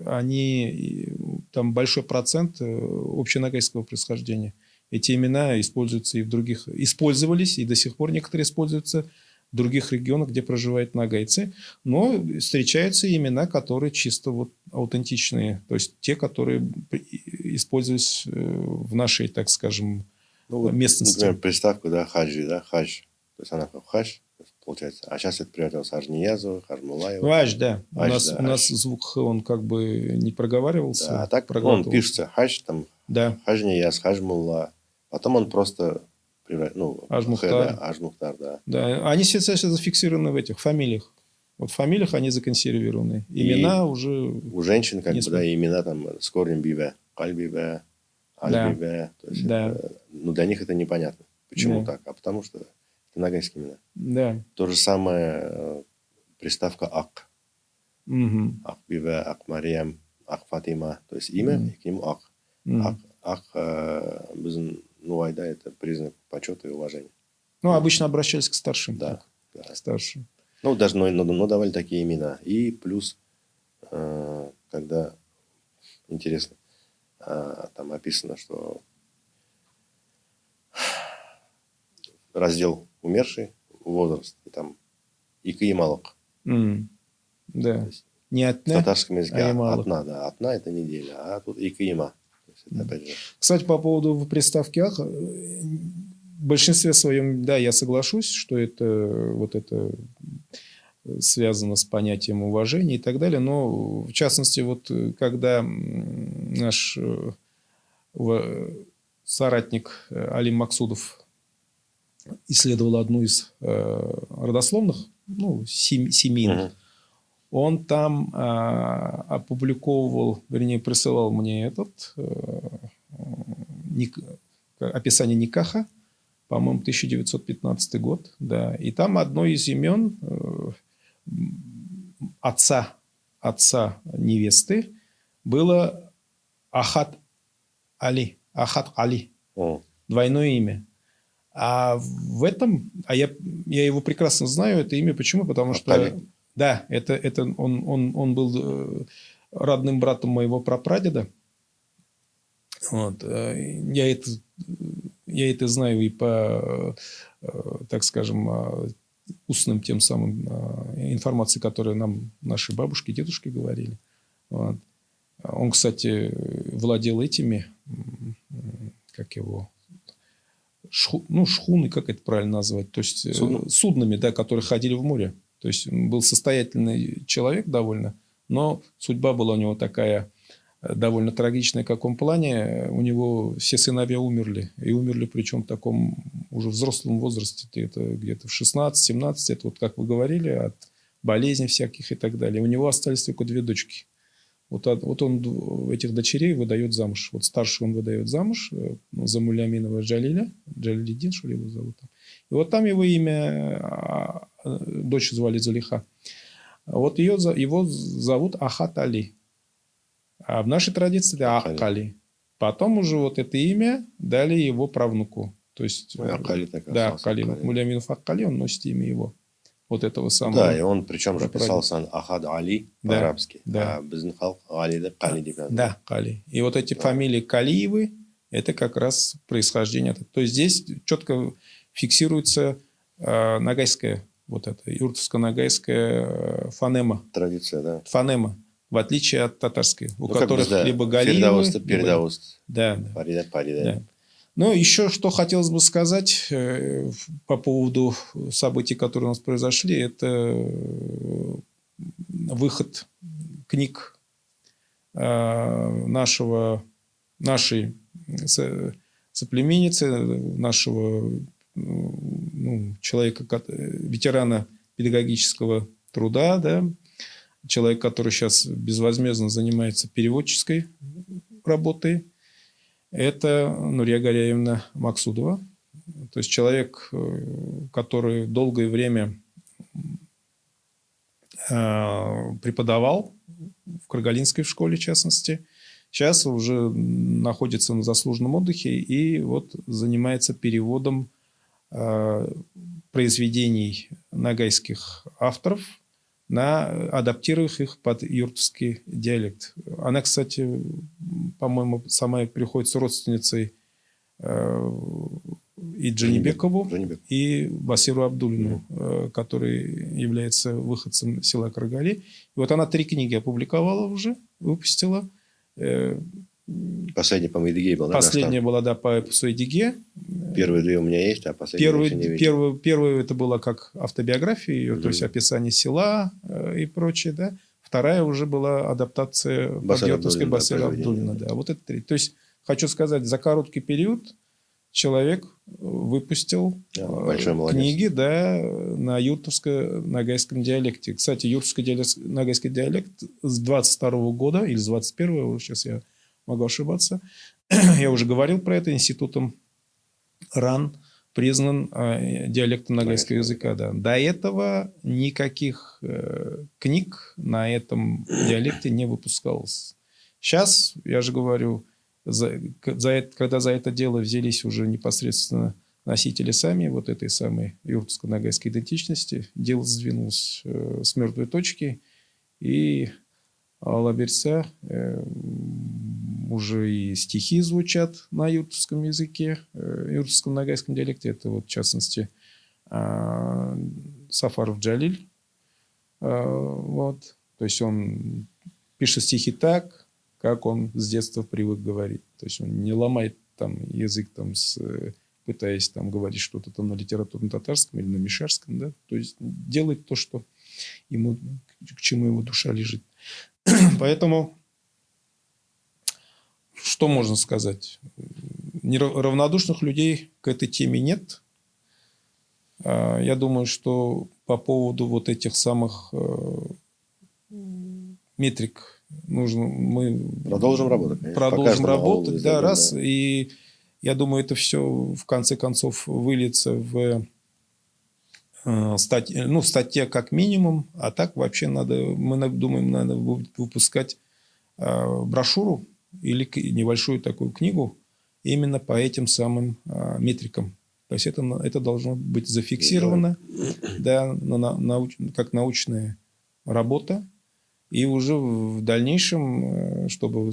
они, там большой процент общенагайского происхождения. Эти имена используются и в других, использовались, и до сих пор некоторые используются в других регионах, где проживают нагайцы. Но встречаются имена, которые чисто вот аутентичные. То есть те, которые использовались в нашей, так скажем, местности. Например, приставку, да, хаджи, да, хадж. То есть она как хадж, получается. А сейчас это превратилось Хажниязова, Хажмулаева. Ну, аж, да. У да, нас звук Х, он как бы не проговаривался. Да, а так он пишется хадж, там, да. Хажнияз, Хажмулла. Потом он просто Ажмухтар. Ажмухтар, да. Да, они сейчас зафиксированы в этих фамилиях. Вот в фамилиях они законсервированы. Имена уже... У женщин, как бы, да, имена там с корнем бибе, кальбибе, альбибе. То есть это, ну, для них это непонятно. Почему так? А потому что это нагайские имена. Да. То же самое приставка ак. Угу. Ак бибе, ак Мариям, ак Фатима. То есть имя, и к нему ак. Ак без нуайда это признак почета и уважения. Ну, обычно обращались к старшим. Да. К старшим. Ну, даже но давали такие имена. И плюс, когда, интересно, там описано, что раздел умерший, возраст, и там икаималок. Да. Не В отна, татарском языке а отна, да. Отна – это неделя, а тут икаима. Это, опять же... Кстати, по поводу приставки ах, в большинстве своем, да, я соглашусь, что это вот это связано с понятием уважения и так далее. Но, в частности, вот когда наш соратник Алим Максудов исследовал одну из родословных, ну, семейных, он там опубликовывал, вернее, присылал мне описание Никаха, по-моему, 1915 год. Да. И там одно из имен отца невесты было Ахат Али. Ахат Али. Двойное имя. А в этом, я его прекрасно знаю, это имя. Почему? Потому что... Да, это он был родным братом моего прапрадеда. Вот. Я это знаю и по, так скажем, устным тем самым информации, которую нам наши бабушки и дедушки говорили. Вот. Он, кстати, владел этими, как его... шхуны, как это правильно назвать? То есть суднами, да, которые ходили в море. То есть он был состоятельный человек довольно, но судьба была у него такая довольно трагичная. В каком плане? У него все сыновья умерли. И умерли причем в таком уже взрослом возрасте. Это где-то в 16-17. Это вот как вы говорили, от болезней всяких и так далее. У него остались только 2 дочки. Вот он этих дочерей выдает замуж. Вот старшую он выдает замуж за Муляминова Джалиля. Джалилиддин, что ли его зовут. И вот там его имя, дочь звали Зулейха. Вот его зовут Ахат Али. А в нашей традиции это Аккали. Потом уже вот это имя дали его правнуку. То есть, Аккали так да, остался, Аккали. Аккали. Муляминов Аккали, он носит имя его. Вот этого самого. Да, и он причем же писался Ахад Али по-арабски. Да. А біздің халық Алиді Кали деп жазады. Да, Кали. И вот эти фамилии Калиевы, это как раз происхождение. То есть здесь четко фиксируется нагайская, вот эта юртовско-нагайская фонема. Традиция, да. Фонема. В отличие от татарской, у Ну, которых да, либо Галиевы... Передауст. Да. Парида. Да. Ну, еще что хотелось бы сказать по поводу событий, которые у нас произошли, это выход книг нашей соплеменницы, нашего человека, ветерана педагогического труда, да, человек, который сейчас безвозмездно занимается переводческой работой. Это Нурия Горяевна Максудова. То есть человек, который долгое время преподавал в Каргалинской школе, в частности. Сейчас уже находится на заслуженном отдыхе и вот занимается переводом произведений нагайских авторов, адаптируя их под юртовский диалект. Она, кстати, по-моему, сама приходится родственницей и Джанибекову, и Басиру Абдулину, который является выходцем села Каргали. И вот она 3 книги опубликовала уже, выпустила. Последняя, по-моему, Эдиге была. Последняя была, да, по эпосу Эдиге. Первые 2 у меня есть, а последняя первая это была как автобиография ее, то есть описание села и прочее, да. Вторая уже была адаптация Багдиотовской Басира Абдулина. Да. Вот это 3. То есть, хочу сказать, за короткий период человек выпустил книги, да, на юртовско-нагайском диалекте. Кстати, юртовско-нагайский диалект с 22 года или с 21-го, сейчас я могу ошибаться, я уже говорил про это, институтом РАН признан диалектом нагайского языка. Да. До этого никаких книг на этом диалекте не выпускалось. Сейчас, я же говорю, когда за это дело взялись уже непосредственно носители сами вот этой самой юртовско-нагайской идентичности, дело сдвинулось с мертвой точки, и Алла Берца уже и стихи звучат на юртовском языке, юртовском нагайском диалекте. Это вот, в частности, Сафаров Джалиль. Вот. То есть он пишет стихи так, как он с детства привык говорить. То есть он не ломает там язык, там, пытаясь там говорить что-то там на литературном татарском или на мишарском. Да? То есть делает то, что ему, к чему его душа лежит. Поэтому что можно сказать? Равнодушных людей к этой теме нет. Я думаю, что по поводу вот этих самых метрик мы продолжим работать. Конечно. Продолжим работать, да, раз. Да. И я думаю, это все в конце концов выльется в статье как минимум, а так вообще мы думаем, надо выпускать брошюру или небольшую такую книгу именно по этим самым метрикам. То есть это должно быть зафиксировано, да, как научная работа. И уже в дальнейшем, чтобы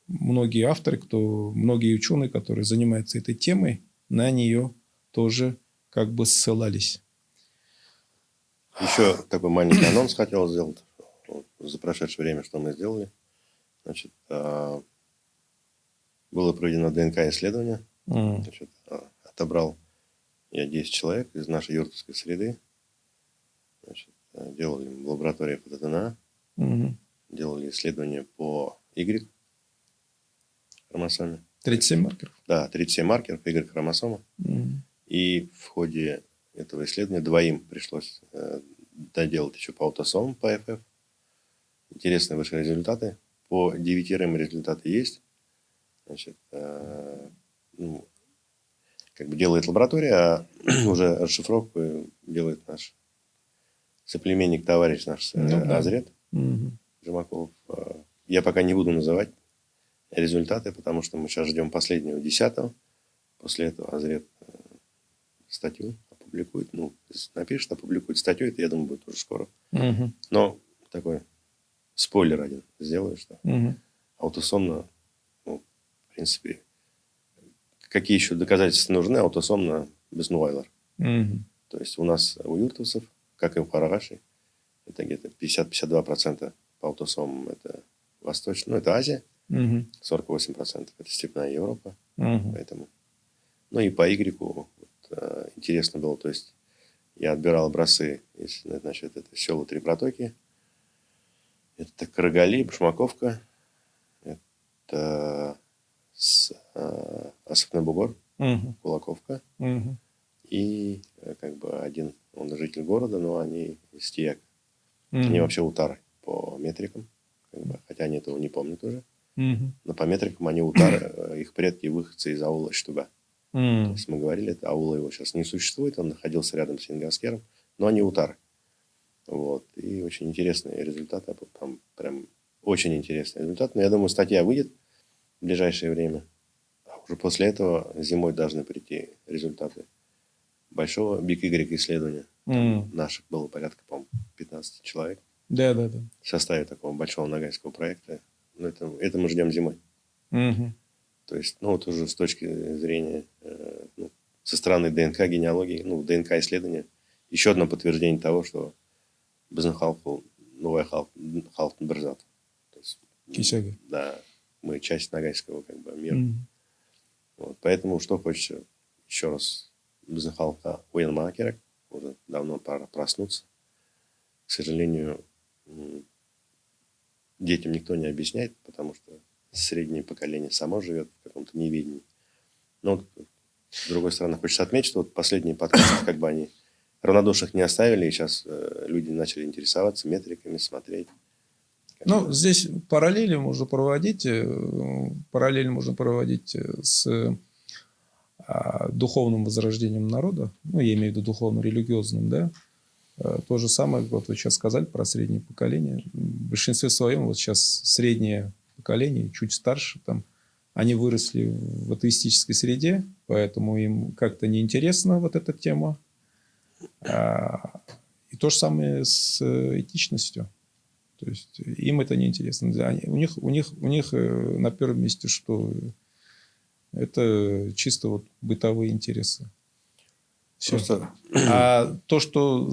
многие авторы, многие ученые, которые занимаются этой темой, на нее тоже как бы ссылались. Еще такой маленький анонс хотел сделать. За прошедшее время, что мы сделали. Значит, было проведено ДНК-исследование. Значит, отобрал я 10 человек из нашей юртовской среды. Значит, делали в лаборатории по ДНК. Делали исследования по Y хромосоме. 37 маркеров? Да, 37 маркеров, Y хромосома. И в ходе этого исследования 2 пришлось доделать еще по аутосомам, по FF. Интересные вышли результаты. по 9 РМ результаты есть. Значит, ну, как бы делает лаборатория, а уже расшифровку делает наш соплеменник, товарищ наш Азрет Жумаков. Я пока не буду называть результаты, потому что мы сейчас ждем последнего 10-го. После этого Азрет статью опубликует. Ну, напишет, опубликует статью. Это, я думаю, будет уже скоро. Но такой спойлер один сделаю, что аутосомно, ну, в принципе, какие еще доказательства нужны, аутосомно без нуайлер. То есть у нас у юртовцев, как и у карагашей, это где-то 50-52% по аутосомам это Восточная, ну, это Азия, 48% это степная Европа. Поэтому. Ну и по Y вот, интересно было, то есть я отбирал образцы, если, значит, это села Три Протоки, это Карагали, Башмаковка, это Осыпной Бугор, Кулаковка. И как бы один, он житель города, но они из Тияк. Они вообще утары по метрикам, как бы, хотя они этого не помнят уже. Но по метрикам они утары, их предки выходцы из аула Штуга. То есть мы говорили, это аула его сейчас не существует, он находился рядом с Ингаскером, но они утары. Вот. И очень интересные результаты, там прям очень интересный результат. Но я думаю, статья выйдет в ближайшее время. А уже после этого зимой должны прийти результаты большого Big Y исследования. Наших было порядка, по-моему, 15 человек. Да. В составе такого большого ногайского проекта. Но это мы ждем зимой. То есть, ну, вот уже с точки зрения, ну, со стороны ДНК, генеалогии, ну, ДНК исследования, еще одно подтверждение того, что Бзнхалку, новая Халтен Берзат. То есть, Кисяги. Да, мы часть ногайского как бы мира. Вот, поэтому, что хочется еще раз, Бзнхалка Уенмакерек, уже давно пора проснуться. К сожалению, детям никто не объясняет, потому что среднее поколение само живет в каком-то неведении. Но, с другой стороны, хочется отметить, что вот последние подкасты, как бы они равнодушных не оставили, и сейчас люди начали интересоваться метриками, смотреть. Ну, здесь параллели можно проводить с духовным возрождением народа, ну, я имею в виду духовно-религиозным, да. То же самое, вот вы сейчас сказали про среднее поколение. В большинстве своем вот сейчас среднее поколение, чуть старше, там, они выросли в атеистической среде, поэтому им как-то неинтересна вот эта тема. И то же самое с этичностью. То есть им это неинтересно. У них на первом месте что? Это чисто вот бытовые интересы. Все. Просто... А то, что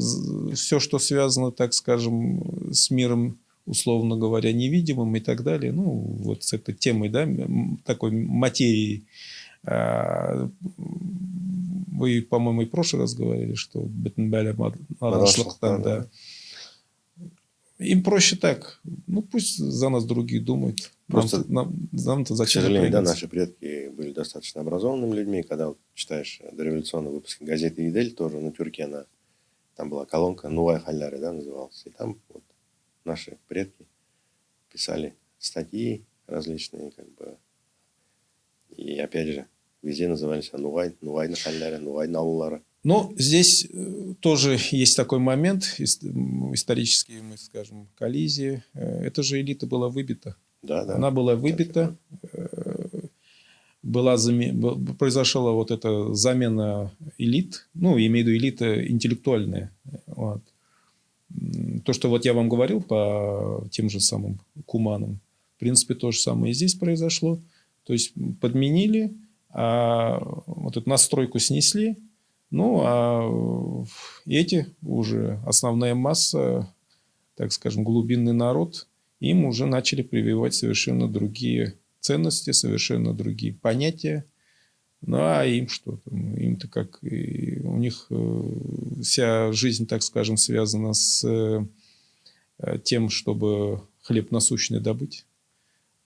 все, что связано, так скажем, с миром, условно говоря, невидимым и так далее, ну, вот с этой темой, да, такой материи. Вы, по-моему, и в прошлый раз говорили, что Беттенбеля Маданшлахтан, да. Им проще так. Ну, пусть за нас другие думают. Просто, нам-то зачем? К сожалению, да, наши предки были достаточно образованными людьми. Когда вот читаешь дореволюционные выпуски газеты «Идель», тоже на тюрке там была колонка «Нувай Халляри», да, называлась. И там вот наши предки писали статьи различные, как бы. И опять же, везде назывались Нувай на Халляре, Нувай на Уллара. Но здесь тоже есть такой момент, исторический, мы скажем, коллизии. Эта же элита была выбита. Да. Она была выбита. Произошла вот эта замена элит. Ну, имею в виду элита интеллектуальная. Вот. То, что вот я вам говорил по тем же самым куманам, в принципе, то же самое и здесь произошло. То есть подменили, вот эту настройку снесли. Ну, а эти уже основная масса, так скажем, глубинный народ, им уже начали прививать совершенно другие ценности, совершенно другие понятия. Ну, а им что? Им-то как... У них вся жизнь, так скажем, связана с тем, чтобы хлеб насущный добыть.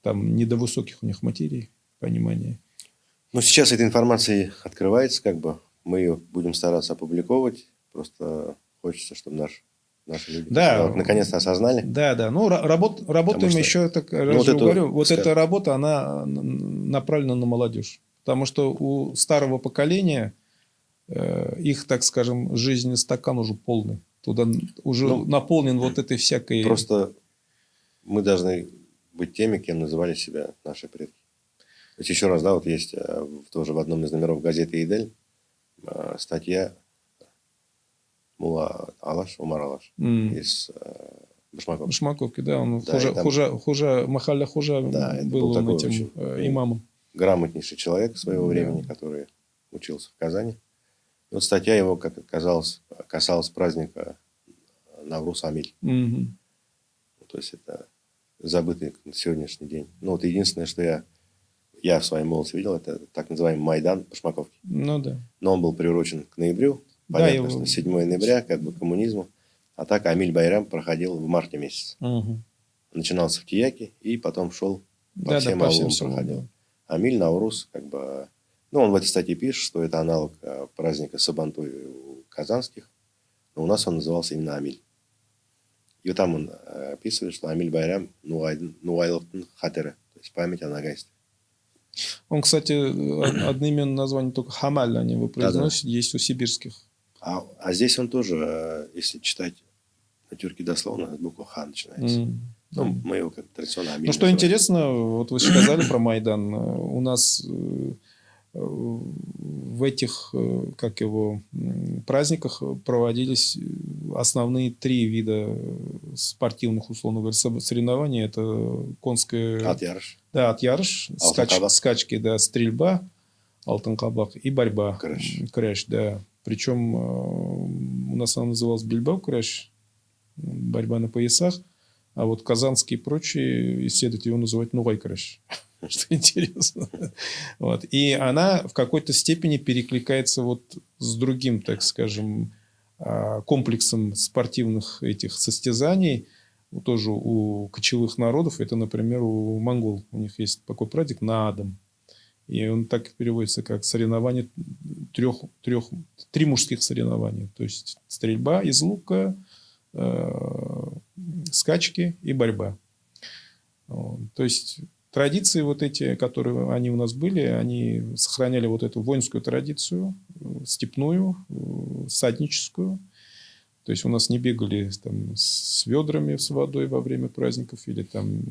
Там не до высоких у них материй, понимания. Ну, сейчас эта информация открывается, как бы. Мы ее будем стараться опубликовать. Просто хочется, чтобы наш наши люди. Да. Наконец-то осознали. Да, да. Ну, работаем что, еще, так ну, вот говорю, вот эта работа, она направлена на молодежь. Потому что у старого поколения их, так скажем, жизненный стакан уже полный. Туда уже наполнен вот этой всякой... Просто мы должны быть теми, кем называли себя наши предки. То есть, еще раз, да, вот есть тоже в одном из номеров газеты «Идель» статья Мула Алаш, Умар Алаш из Башмаковки. Башмаковки, да, он да, хужа, Махалля Хужа был он этим имамом. Грамотнейший человек своего времени, который учился в Казани. И вот статья его, как оказалось, касалась праздника Навруз Амиль. То есть это забытый на сегодняшний день. Ну вот единственное, что я в своей молодости видел, это так называемый Майдан Башмаковки. Ну да. Но он был приурочен к ноябрю. Понятно, что 7 ноября, как бы коммунизму. А так Амиль Байрам проходил в марте месяце. Начинался в Тияке и потом шел по всем аулам проходил. Да. Амиль, Навруз, как бы... Ну, он в этой статье пишет, что это аналог праздника Сабантуй у казанских. Но у нас он назывался именно Амиль. И вот там он описывает, что Амиль Байрам Нуайловтын Хатеры. То есть память о Ногайстве. Он, кстати, одноименное название только Хамаль они его произносят, есть у сибирских. А здесь он тоже, если читать на тюрке дословно, буква Х начинается. Ну, мы его как традиционно Амиль. Ну, что интересно, вот вы сказали про Майдан. У нас в этих, как его, праздниках проводились основные 3 вида спортивных, условно говоря, соревнований. Это конская... Ат-Ярыш. Да, Ат-Ярыш, скачки, да, стрельба, Алтын-Кабак и борьба. Крэш, да. Причем у нас она называлась Бильбау Крэш, борьба на поясах. А вот казанские и прочие исследователи его называют Нугай Крэш. Что интересно. Вот. И она в какой-то степени перекликается вот с другим, так скажем, комплексом спортивных этих состязаний. Тоже у кочевых народов. Это, например, у монгол. У них есть такой праздник Наадам. И он так переводится, как соревнование 3 мужских соревнований. То есть стрельба из лука, скачки и борьба. То есть традиции вот эти, которые они у нас были, они сохраняли вот эту воинскую традицию, степную, садническую. То есть у нас не бегали там с ведрами с водой во время праздников или там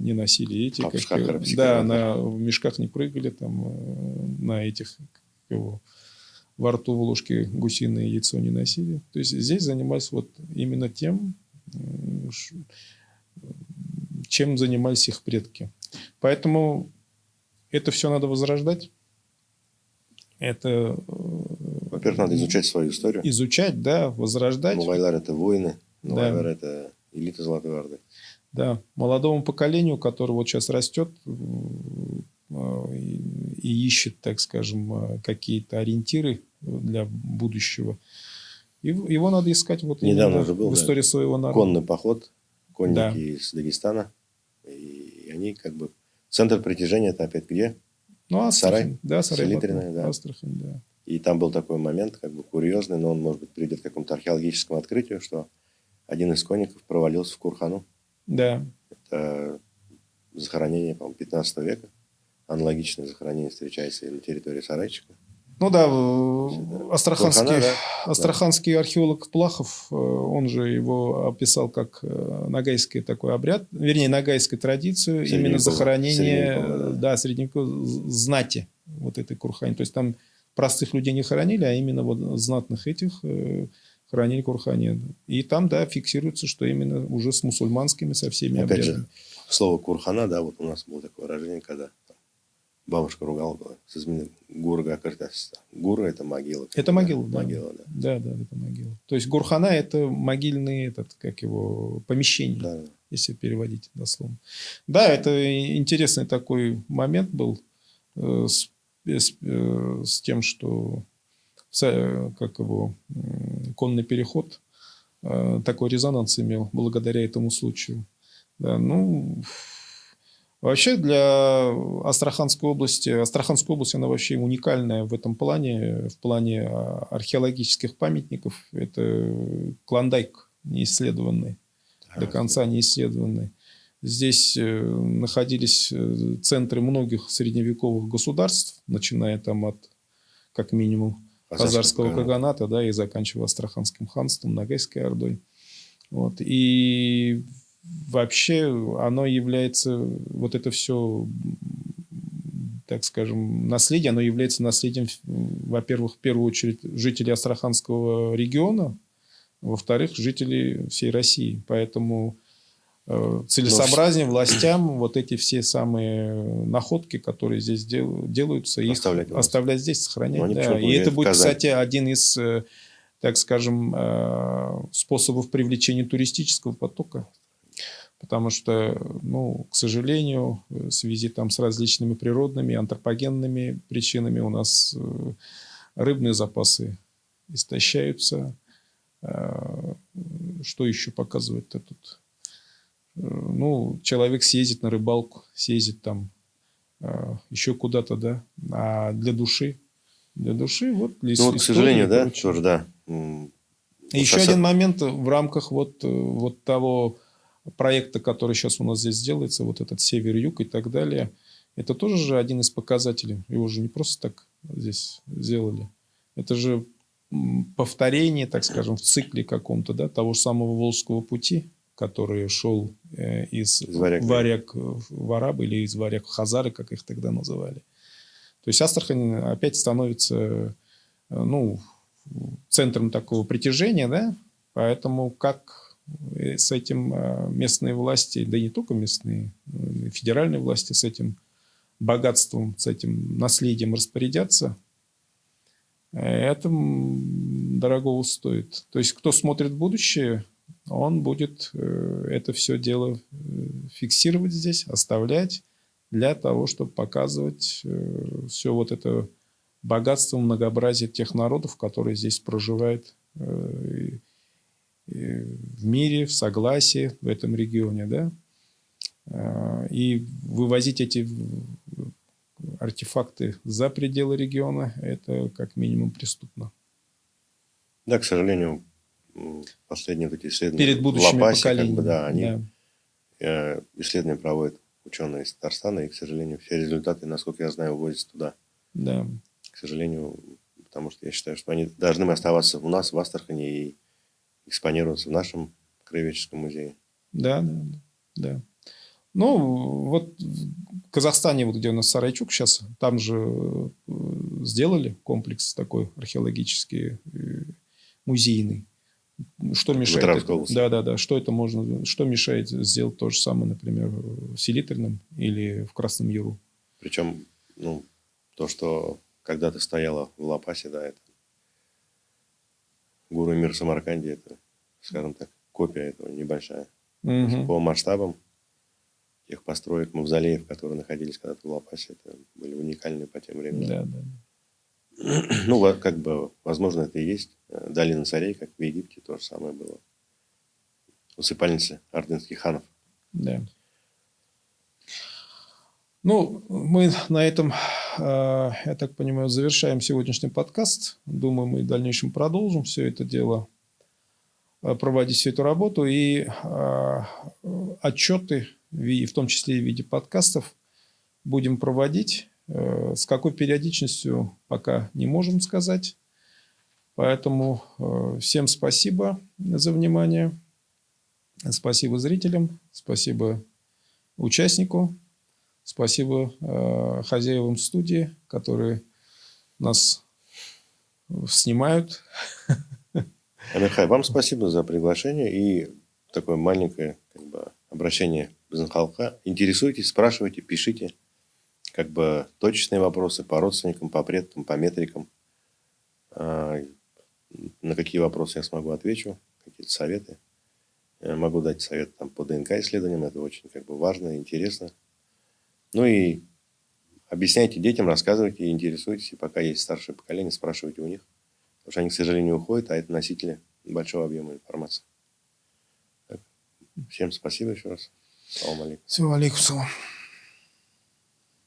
не носили эти... в мешках не прыгали, там на этих... во рту в ложке гусиное яйцо не носили. То есть здесь занимались вот именно тем, чем занимались их предки. Поэтому это все надо возрождать. Это... Во-первых, надо изучать свою историю. Изучать, да, возрождать. Мугайлар – это воины. Мугайлар – это элита Золотой Орды. Да, молодому поколению, которое вот сейчас растет и ищет, так скажем, какие-то ориентиры для будущего, его надо искать вот недавно же был, в истории своего народа. Конный поход, конники из Дагестана. И они как бы... Центр притяжения – это опять где? Ну, Астрахань. Да, Селитрина, да. Астрахань, да. И там был такой момент, как бы курьезный, но он, может быть, приведет к какому-то археологическому открытию, что один из конников провалился в Курхану. Да. Это захоронение, по-моему, 15 века. Аналогичное захоронение встречается и на территории Сарайчика. Ну да, астраханский археолог Плахов, он же его описал как ногайский такой обряд, вернее, ногайскую традицию, именно захоронение средневековой знати вот этой Курхани. То есть там простых людей не хоронили, а именно вот знатных этих хоронили Курхани. И там, да, фиксируется, что именно уже с мусульманскими, со всеми обрядами. Опять же, слово Курхана, да, вот у нас было такое выражение, когда бабушка ругала была с изменой Гурга Картас. Гура – это могила. Это могила, да. Могила, да. Да, это могила. То есть Гурхана – это могильный помещение, да. Если переводить дословно. Да, это интересный такой момент был с тем, что конный переход такой резонанс имел благодаря этому случаю. Да, вообще для Астраханской области, она вообще уникальная в этом плане, в плане археологических памятников. Это Клондайк не исследованный, до конца не исследованный. Здесь находились центры многих средневековых государств, начиная там от, как минимум, Хазарского каганата, да, и заканчивая Астраханским ханством, Ногайской ордой. Вот. И вообще оно является, вот это все, так скажем, наследие, оно является наследием, во-первых, в первую очередь, жителей Астраханского региона, во-вторых, жителей всей России. Поэтому целесообразнее властям вот эти все самые находки, которые здесь делаются, их оставлять здесь, сохранять. Да. И это будет, кстати, один из, так скажем, способов привлечения туристического потока. Потому что, ну, к сожалению, в связи там с различными природными, антропогенными причинами у нас рыбные запасы истощаются. Что еще показывать-то тут? Ну, человек съездит на рыбалку, съездит там еще куда-то, да. А для души вот ну, вот, к сожалению, да, тоже, да. И еще один момент в рамках вот того проекта, который сейчас у нас здесь делается, вот этот север-юг и так далее, это тоже же один из показателей. Его же не просто так здесь сделали. Это же повторение, так скажем, в цикле каком-то, да, того же самого Волжского пути, который шел из варяг в арабы или из варяг в хазары, как их тогда называли. То есть Астрахань опять становится, ну, центром такого притяжения, да, поэтому как с этим местные власти, да и не только местные, федеральные власти с этим богатством, с этим наследием распорядятся, это дорогого стоит. То есть кто смотрит в будущее, он будет это все дело фиксировать здесь, оставлять для того, чтобы показывать все вот это богатство, многообразие тех народов, которые здесь проживают в мире, в согласии в этом регионе, да, и вывозить эти артефакты за пределы региона, это как минимум преступно. Да, к сожалению, последние вот эти исследования перед будущими поколениями. Как бы, да, они исследования проводят ученые из Татарстана, и, к сожалению, все результаты, насколько я знаю, увозятся туда. Да. К сожалению, потому что я считаю, что они должны оставаться у нас в Астрахани и экспонироваться в нашем краеведческом музее. Да. Ну, вот в Казахстане, вот где у нас Сарайчук сейчас, там же сделали комплекс такой археологический, музейный. Что мешает? Да. Что это можно? Что мешает сделать то же самое, например, в Селитренном или в Красном Яру? Причем, ну, то, что когда-то стояло в Ла-Пасе, да, это Гуру Мир Самарканде, это, скажем так, копия этого небольшая. По масштабам тех построек, мавзолеев, которые находились когда-то в Ла-Пасе, это были уникальные по тем временам. Да. Ну, как бы, возможно, это и есть. Долина царей, как в Египте, то же самое было. Усыпальницы ордынских ханов. Да. Ну, мы на этом, я так понимаю, завершаем сегодняшний подкаст. Думаю, мы в дальнейшем продолжим все это дело, проводить всю эту работу. И отчеты, в том числе и в виде подкастов, будем проводить. С какой периодичностью пока не можем сказать. Поэтому всем спасибо за внимание. Спасибо зрителям. Спасибо участнику. Спасибо хозяевам студии, которые нас снимают. Амирхай, вам спасибо за приглашение и такое маленькое обращение к халка. Интересуйтесь, спрашивайте, пишите. Точечные вопросы по родственникам, по предкам, по метрикам. На какие вопросы я смогу отвечу, какие-то советы. Я могу дать совет по ДНК-исследованиям, это очень важно, интересно. Ну и объясняйте детям, рассказывайте, интересуйтесь. И пока есть старшее поколение, спрашивайте у них. Потому что они, к сожалению, уходят, а это носители большого объема информации. Так. Всем спасибо еще раз. Салам алейкум. Салам алейкум.